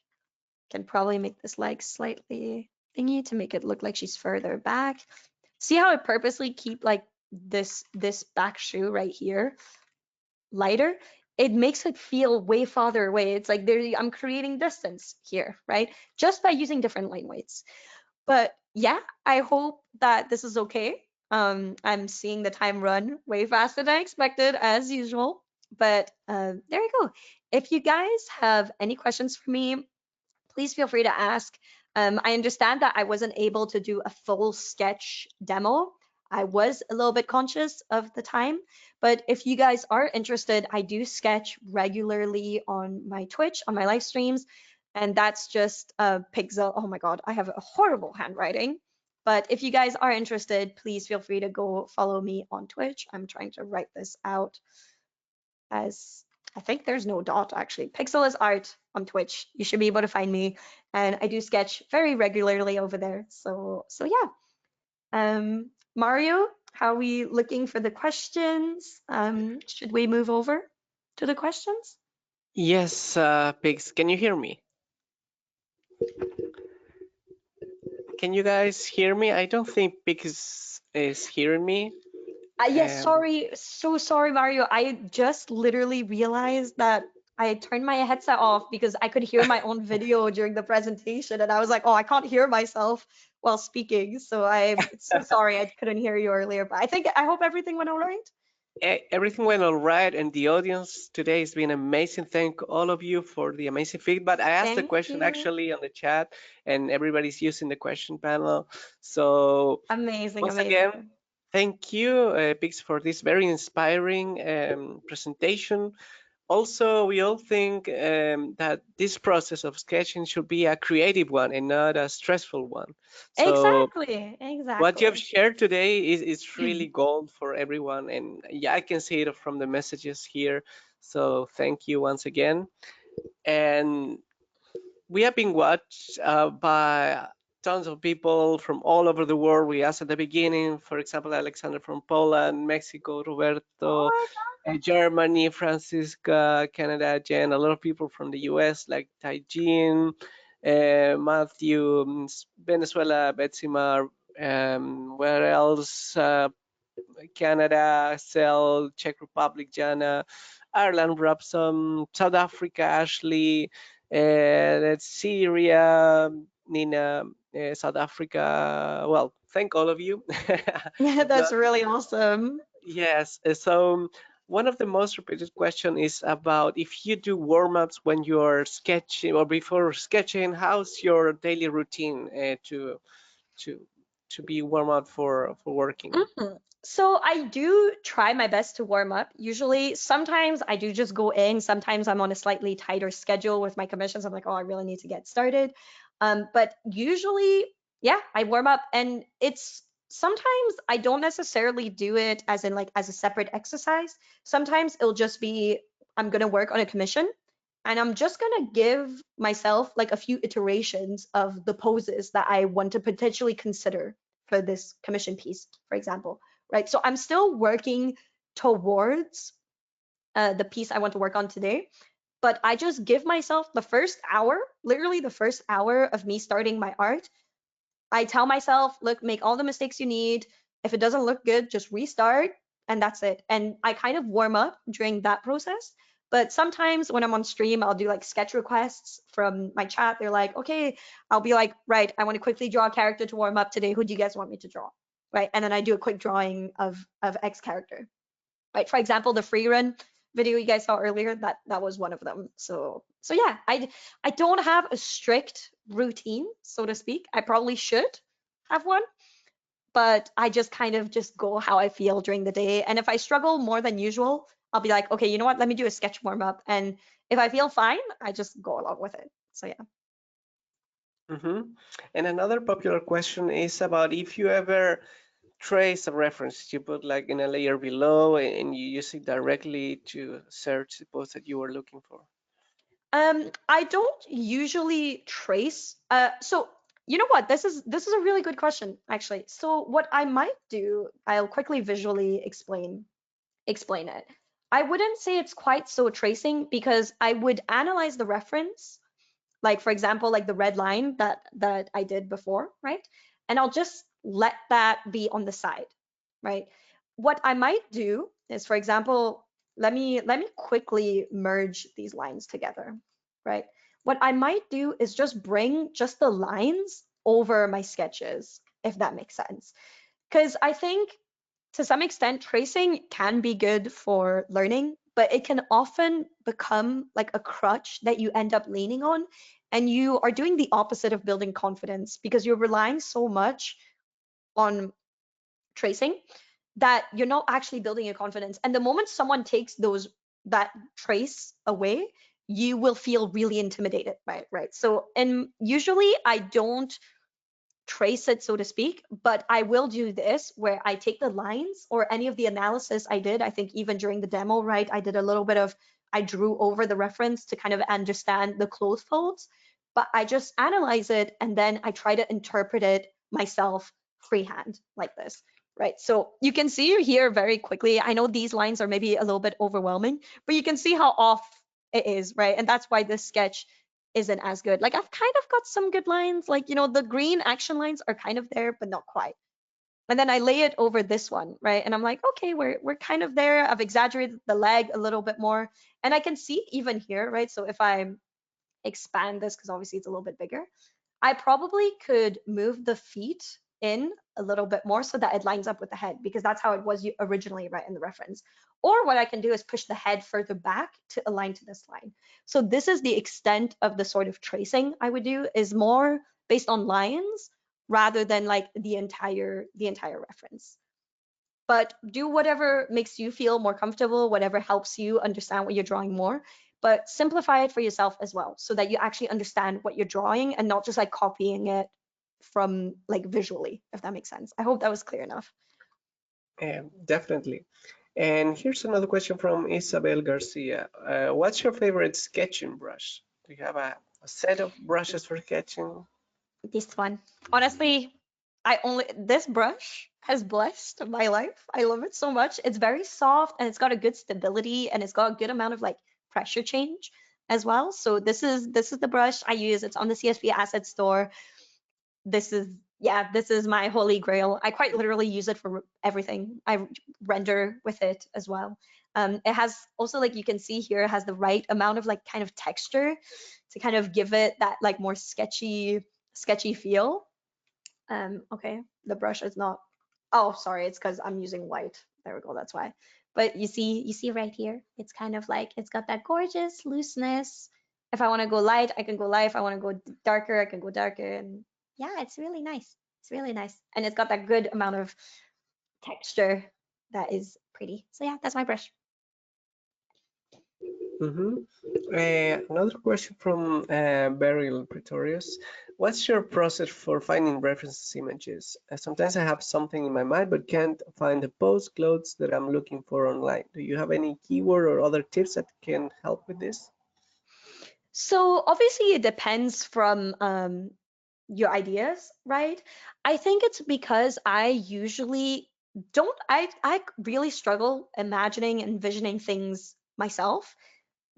Can probably make this leg slightly thingy to make it look like she's further back. See how I purposely keep like this back shoe right here lighter? It makes it feel way farther away. It's like I'm creating distance here, right? Just by using different line weights. But yeah, I hope that this is okay. I'm seeing the time run way faster than I expected, as usual. But there you go. If you guys have any questions for me, please feel free to ask. I understand that I wasn't able to do a full sketch demo. I was a little bit conscious of the time, but if you guys are interested, I do sketch regularly on my Twitch, on my live streams, and that's just Pixel. Oh my God, I have a horrible handwriting. But if you guys are interested, please feel free to go follow me on Twitch. I'm trying to write this out as I think there's no dot actually. Pixzeles art on Twitch. You should be able to find me, and I do sketch very regularly over there. So yeah. Mario, how are we looking for the questions? Should we move over to the questions? Yes, Pigs, can you hear me? Can you guys hear me? I don't think Pigs is hearing me. Yes, sorry, so sorry, Mario. I just literally realized that I turned my headset off because I could hear my own video during the presentation, and I was like, oh, I can't hear myself while speaking. So I'm so sorry I couldn't hear you earlier, but I hope everything went all right. Everything went all right, and the audience today has been amazing. Thank all of you for the amazing feedback. I asked the Thank question you. actually on the chat, and everybody's using the question panel. So Amazing, once again, amazing. thank you, Pix, for this very inspiring presentation. Also, we all think that this process of sketching should be a creative one and not a stressful one. So Exactly, what you have exactly. shared today is really gold for everyone, and yeah, I can see it from the messages here. So thank you once again. And we have been watched by tons of people from all over the world. We asked at the beginning, for example, Alexander from Poland, Mexico, Roberto, Oh Germany, Francisca, Canada, Jen, a lot of people from the US like Taijin, Matthew, Venezuela, Betsima, where else? Canada, Cell, Czech Republic, Jana, Ireland, Robson, South Africa, Ashley, that's Syria, Nina, South Africa. Well, thank all of you. my God. But That's really awesome. yes, so one of the most repeated question is about if you do warm-ups when you're sketching or before sketching, how's your daily routine to to be warm up for working? Mhm. So I do try my best to warm up. Usually, sometimes I do just go in. Sometimes I'm on a slightly tighter schedule with my commissions. I'm like, oh, I really need to get started. But usually, yeah, I warm up, and it's sometimes I don't necessarily do it as in like as a separate exercise. Sometimes it'll just be I'm gonna work on a commission, and I'm just gonna give myself like a few iterations of the poses that I want to potentially consider for this commission piece, for example, right? So I'm still working towards the piece I want to work on today, but I just give myself the first hour, literally the first hour of me starting my art. I tell myself, look, make all the mistakes you need. If it doesn't look good, just restart, and that's it. And I kind of warm up during that process. But sometimes when I'm on stream, I'll do like sketch requests from my chat. They're like, okay, I'll be like, right, I want to quickly draw a character to warm up today. Who do you guys want me to draw? Right. And then I do a quick drawing of X character. Right. For example, the free run video you guys saw earlier, that was one of them. So yeah, I don't have a strict routine, so to speak. I probably should have one, but I just kind of just go how I feel during the day. And if I struggle more than usual, I'll be like, okay, you know what? Let me do a sketch warm up. And if I feel fine, I just go along with it. So yeah. Hmm. And another popular question is about if you ever trace a reference, you put like in a layer below and you use it directly to search the post that you were looking for. I don't usually trace. So you know what? This is a really good question, actually. So what I might do, I'll quickly visually explain it. I wouldn't say it's quite so tracing because I would analyze the reference, like for example, like the red line that I did before, right? And I'll just let that be on the side, right? What I might do is, for example, let me quickly merge these lines together, right? What I might do is just bring just the lines over my sketches, if that makes sense. Because I think to some extent, tracing can be good for learning, but it can often become like a crutch that you end up leaning on. And you are doing the opposite of building confidence because you're relying so much on tracing that you're not actually building your confidence. And the moment someone takes that trace away, you will feel really intimidated by it, right? So, and usually I don't trace it, so to speak, but I will do this where I take the lines or any of the analysis I did. I think even during the demo, right, I did a little bit of, I drew over the reference to kind of understand the close folds, but I just analyze it and then I try to interpret it myself freehand like this. Right, so you can see here very quickly. I know these lines are maybe a little bit overwhelming, but you can see how off it is, right? And that's why this sketch isn't as good. Like I've kind of got some good lines, like the green action lines are kind of there, but not quite. And then I lay it over this one, right? And I'm like, okay, we're kind of there. I've exaggerated the leg a little bit more. And I can see even here, right? So if I expand this, because obviously it's a little bit bigger, I probably could move the feet in a little bit more so that it lines up with the head, because that's how it was originally, right, in the reference. Or what I can do is push the head further back to align to this line. So this is the extent of the sort of tracing I would do, is more based on lines rather than like the entire reference. But do whatever makes you feel more comfortable, whatever helps you understand what you're drawing more, but simplify it for yourself as well so that you actually understand what you're drawing and not just like copying it from like visually, if that makes sense. I hope that was clear enough. Definitely. And here's another question from Isabel Garcia. What's your favorite sketching brush? Do you have a set of brushes for sketching? This one. Honestly, this brush has blessed my life. I love it so much. It's very soft and it's got a good stability and it's got a good amount of like pressure change as well. So this is the brush I use. It's on the CSV asset store. This is, yeah, this is my holy grail. I quite literally use it for everything. I render with it as well. It has also, like you can see here, it has the right amount of like kind of texture to kind of give it that like more sketchy feel. Okay, the brush is not, oh, sorry, it's because I'm using white. There we go, that's why. But you see right here, it's kind of like, it's got that gorgeous looseness. If I want to go light, I can go light. If I want to go darker, I can go darker. And yeah, it's really nice. It's really nice. And it's got that good amount of texture that is pretty. So yeah, that's my brush. Mm-hmm. Another question from Beryl Pretorius. What's your process for finding references images? Sometimes I have something in my mind but can't find the post clothes that I'm looking for online. Do you have any keyword or other tips that can help with this? So obviously it depends from your ideas, right? I think it's because I usually don't, I really struggle imagining and envisioning things myself,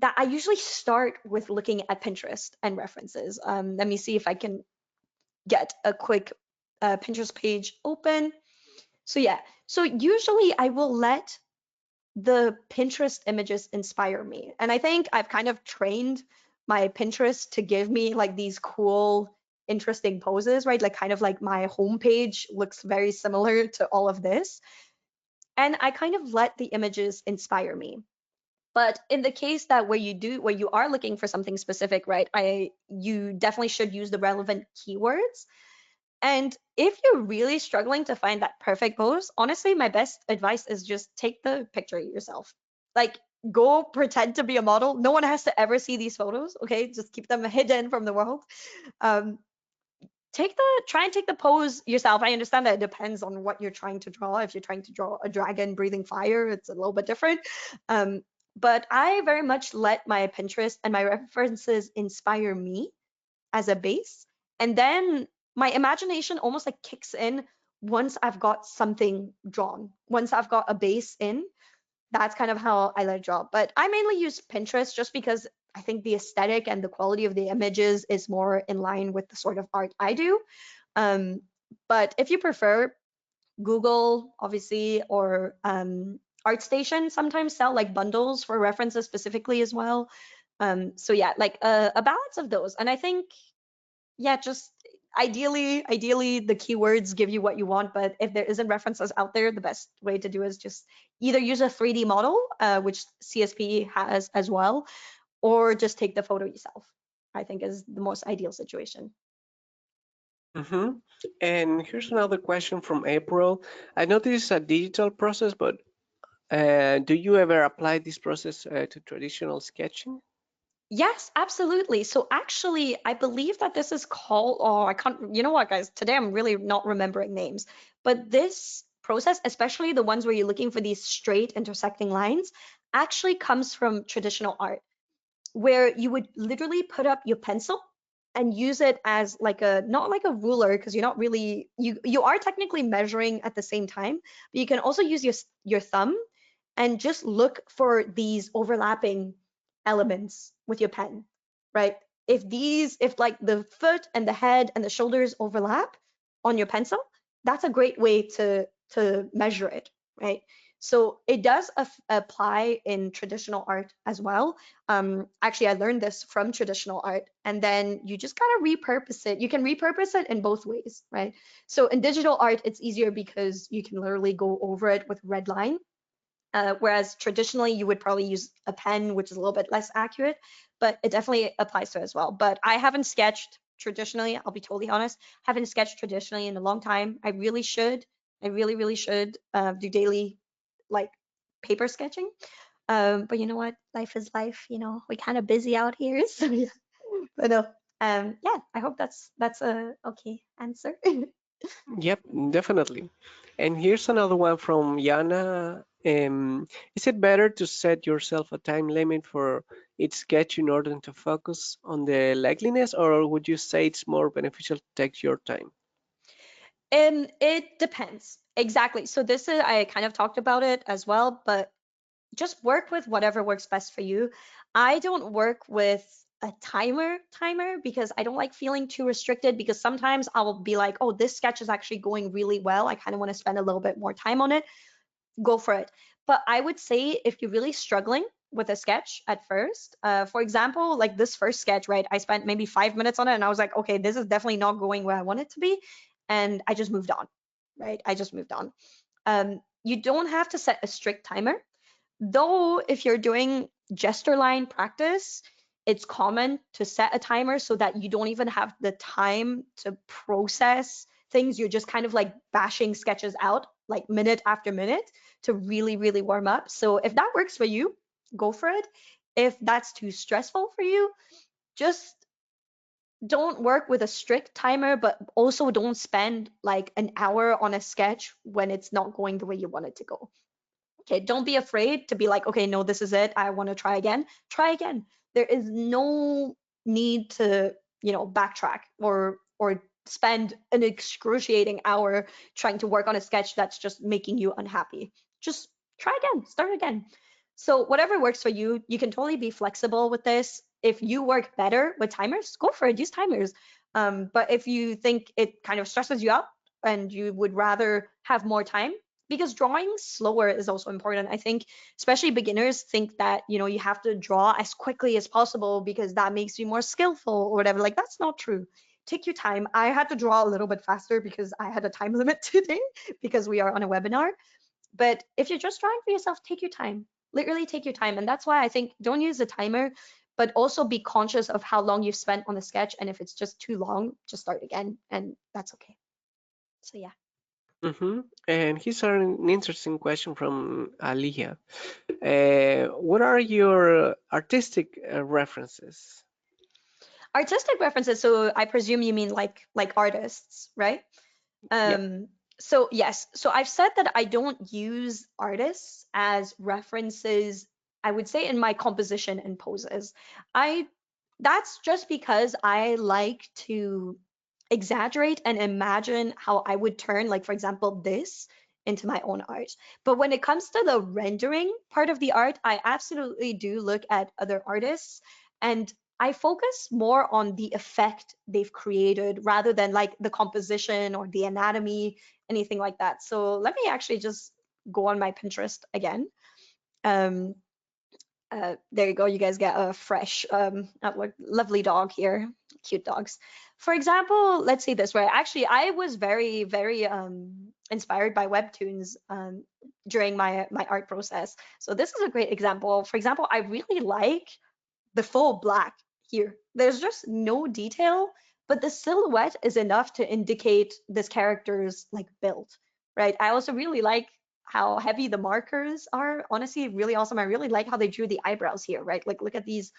that I usually start with looking at Pinterest and references. Let me see if I can get a quick Pinterest page open. So yeah, so usually I will let the Pinterest images inspire me. And I think I've kind of trained my Pinterest to give me like these cool, interesting poses, right? Like kind of like my homepage looks very similar to all of this. And I kind of let the images inspire me. But in the case that where you are looking for something specific, right? You definitely should use the relevant keywords. And if you're really struggling to find that perfect pose, honestly, my best advice is just take the picture yourself. Like, go pretend to be a model. No one has to ever see these photos, okay? Just keep them hidden from the world. Um, try and take the pose yourself. I understand that it depends on what you're trying to draw. If you're trying to draw a dragon breathing fire, it's a little bit different. Um, but I very much let my Pinterest and my references inspire me as a base. And then my imagination almost like kicks in once I've got something drawn, once I've got a base in. That's kind of how I let it draw. But I mainly use Pinterest just because I think the aesthetic and the quality of the images is more in line with the sort of art I do. Um, but if you prefer, Google, obviously, or ArtStation sometimes sell like bundles for references specifically as well. So yeah, like a balance of those. And I think, yeah, just ideally the keywords give you what you want, but if there isn't references out there, the best way to do is just either use a 3D model, which CSP has as well, or just take the photo yourself. I think is the most ideal situation. Mm-hmm. And here's another question from April. I know this is a digital process, but do you ever apply this process to traditional sketching? Yes, absolutely. So actually, I believe that this is called, oh, I can't, you know what, guys, today I'm really not remembering names, but this process, especially the ones where you're looking for these straight intersecting lines, actually comes from traditional art, where you would literally put up your pencil and use it as like a, not like a ruler, because you're not really, you are technically measuring at the same time, but you can also use your thumb and just look for these overlapping elements with your pen, right? If like the foot and the head and the shoulders overlap on your pencil, that's a great way to measure it, right? So it does apply in traditional art as well. Actually, I learned this from traditional art, and then you just gotta repurpose it. You can repurpose it in both ways, right? So in digital art, it's easier because you can literally go over it with red line, whereas traditionally you would probably use a pen, which is a little bit less accurate, but it definitely applies to it as well. But I haven't sketched traditionally, I'll be totally honest, haven't sketched traditionally in a long time. I really should. I really, really should do daily like paper sketching. But you know what? Life is life, you know, we kind of busy out here. So yeah. But no, yeah, I hope that's a okay answer. Yep, definitely. And here's another one from Yana. Is it better to set yourself a time limit for each sketch in order to focus on the likeliness, or would you say it's more beneficial to take your time? It depends. Exactly. So this is, I kind of talked about it as well, but just work with whatever works best for you. I don't work with a timer because I don't like feeling too restricted, because sometimes I will be like, oh, this sketch is actually going really well. I kind of want to spend a little bit more time on it. Go for it. But I would say if you're really struggling with a sketch at first, for example, like this first sketch, right? I spent maybe 5 minutes on it and I was like, okay, this is definitely not going where I want it to be. And I just moved on, right? I just moved on. You don't have to set a strict timer. Though, if you're doing gesture line practice, it's common to set a timer so that you don't even have the time to process things. You're just kind of like bashing sketches out like minute after minute to really, really warm up. So if that works for you, go for it. If that's too stressful for you, just don't work with a strict timer, but also don't spend like an hour on a sketch when it's not going the way you want it to go. Okay, don't be afraid to be like, okay, no, this is it. I want to try again. Try again. There is no need to, backtrack or spend an excruciating hour trying to work on a sketch that's just making you unhappy. Just try again, start again. So whatever works for you, you can totally be flexible with this. If you work better with timers, go for it, use timers. But if you think it kind of stresses you out and you would rather have more time, because drawing slower is also important. I think especially beginners think that, you have to draw as quickly as possible because that makes you more skillful or whatever. Like that's not true. Take your time. I had to draw a little bit faster because I had a time limit today because we are on a webinar. But if you're just drawing for yourself, take your time. Literally take your time. And that's why I think don't use a timer, but also be conscious of how long you've spent on the sketch. And if it's just too long, just start again. And that's okay. So yeah. And here's an interesting question from Aliyah. What are your artistic references? Artistic references, so I presume you mean like artists, right? Yep. So yes, so I've said that I don't use artists as references, I would say, in my composition and poses. I That's just because I like to exaggerate and imagine how I would turn, like for example, this into my own art. But when it comes to the rendering part of the art, I absolutely do look at other artists, and I focus more on the effect they've created rather than like the composition or the anatomy, anything like that. So let me actually just go on my Pinterest again. Um, there you go. You guys get a fresh, lovely dog here, cute dogs. For example, let's see this way. Actually, I was very, very inspired by webtoons during my art process. So this is a great example. For example, I really like the full black here. There's just no detail, but the silhouette is enough to indicate this character's like build, right? I also really like how heavy the markers are. Honestly, really awesome. I really like how they drew the eyebrows here, right? Like look at these,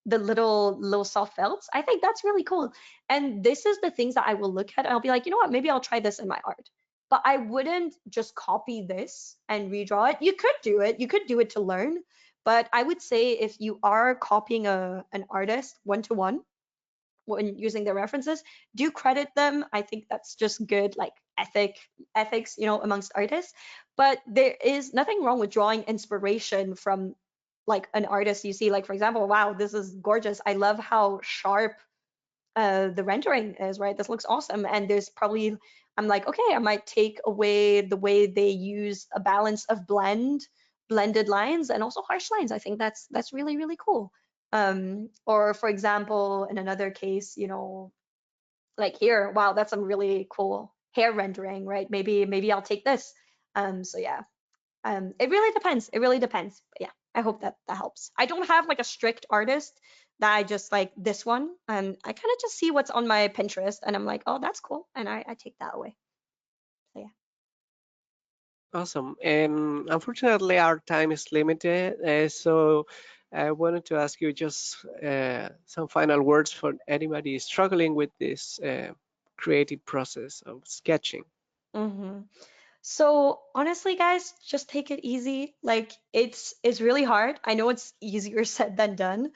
the little soft felts. I think that's really cool. And this is the things that I will look at and I'll be like, you know what, maybe I'll try this in my art. But I wouldn't just copy this and redraw it. You could do it. You could do it to learn. But I would say if you are copying an artist one to one when using their references, do credit them. I think that's just good, like ethics, amongst artists. But there is nothing wrong with drawing inspiration from like an artist you see. Like for example, wow, this is gorgeous. I love how sharp the rendering is, right? This looks awesome. And there's probably, I'm like, okay, I might take away the way they use a balance of blended lines and also harsh lines. I think that's really, really cool. Or for example, in another case, like here, wow, that's some really cool hair rendering, right? Maybe I'll take this. So yeah, it really depends. It really depends. But yeah, I hope that that helps. I don't have like a strict artist that I just like this one. I kind of just see what's on my Pinterest and I'm like, oh, that's cool. And I take that away. So yeah. Awesome. And unfortunately, our time is limited. So I wanted to ask you just some final words for anybody struggling with this creative process of sketching. hmm So honestly, guys, just take it easy. Like it's really hard. I know it's easier said than done,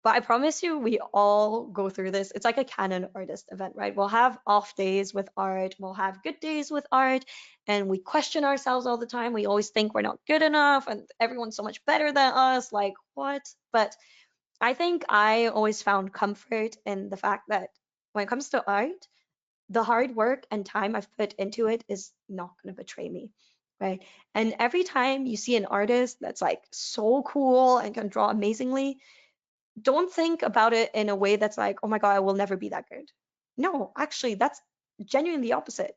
but I promise you, we all go through this. It's like a canon artist event, right? We'll have off days with art, we'll have good days with art, and we question ourselves all the time. We always think we're not good enough and everyone's so much better than us. Like, what? But I think I always found comfort in the fact that when it comes to art, the hard work and time I've put into it is not going to betray me. Right. And every time you see an artist that's like so cool and can draw amazingly, don't think about it in a way that's like, oh my God, I will never be that good. No, actually, that's genuinely the opposite.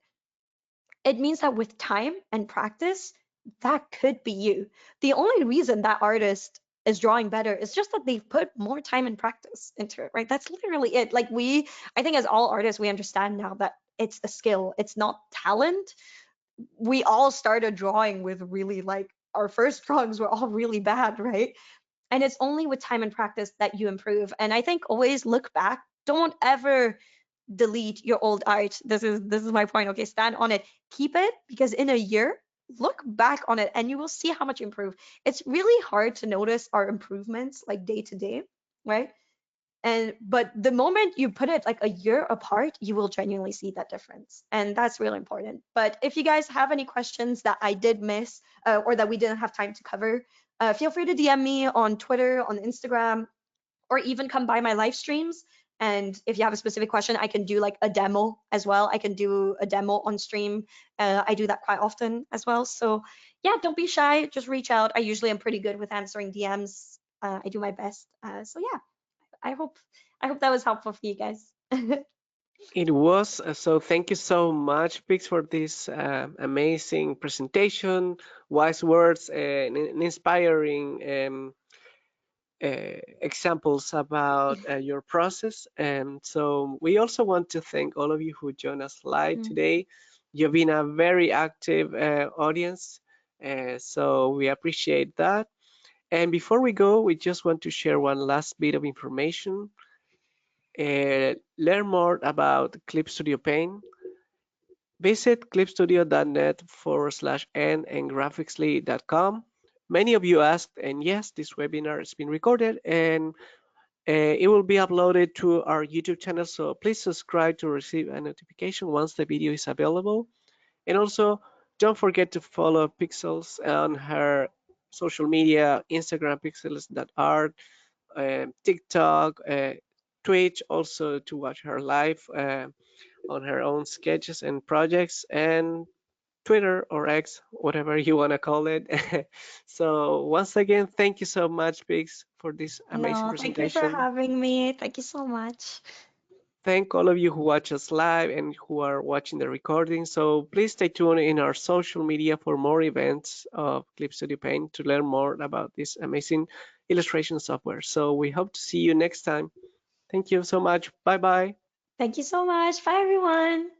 It means that with time and practice, that could be you. The only reason that artist is drawing better is just that they've put more time and practice into it, right? That's literally it. Like I think as all artists, we understand now that it's a skill, it's not talent. We all started drawing with really like our first drawings were all really bad, right? And it's only with time and practice that you improve. And I think always look back. Don't ever delete your old art. This is my point. Okay, stand on it. Keep it because in a year, look back on it and you will see how much you improve. It's really hard to notice our improvements like day to day, right? And but the moment you put it like a year apart, you will genuinely see that difference. And that's really important. But if you guys have any questions that I did miss or that we didn't have time to cover, feel free to DM me on Twitter, on Instagram, or even come by my live streams. And if you have a specific question, I can do like a demo as well. I can do a demo on stream. I do that quite often as well. So yeah, don't be shy. Just reach out. I usually am pretty good with answering DMs. I do my best. So yeah, I hope I hope that was helpful for you guys. It was. So thank you so much, Pix, for this amazing presentation, wise words, and inspiring examples about your process. And so we also want to thank all of you who joined us live Mm. today. You've been a very active audience, so we appreciate that. And before we go, we just want to share one last bit of information. Learn more about Clip Studio Paint. Visit clipstudio.net/n and graphically.com. Many of you asked, and yes, this webinar has been recorded and it will be uploaded to our YouTube channel, so please subscribe to receive a notification once the video is available. And also, don't forget to follow Pixels on her social media, Instagram, pixzeles.art, TikTok, Twitch, also to watch her live on her own sketches and projects, and Twitter or X, whatever you want to call it. So once again, thank you so much, Pix, for this amazing No, thank you for presentation. having me. Thank you so much. Thank all of you who watch us live and who are watching the recording. So please stay tuned in our social media for more events of Clip Studio Paint to learn more about this amazing illustration software. So we hope to see you next time. Thank you so much. Bye bye. Thank you so much. Bye, everyone.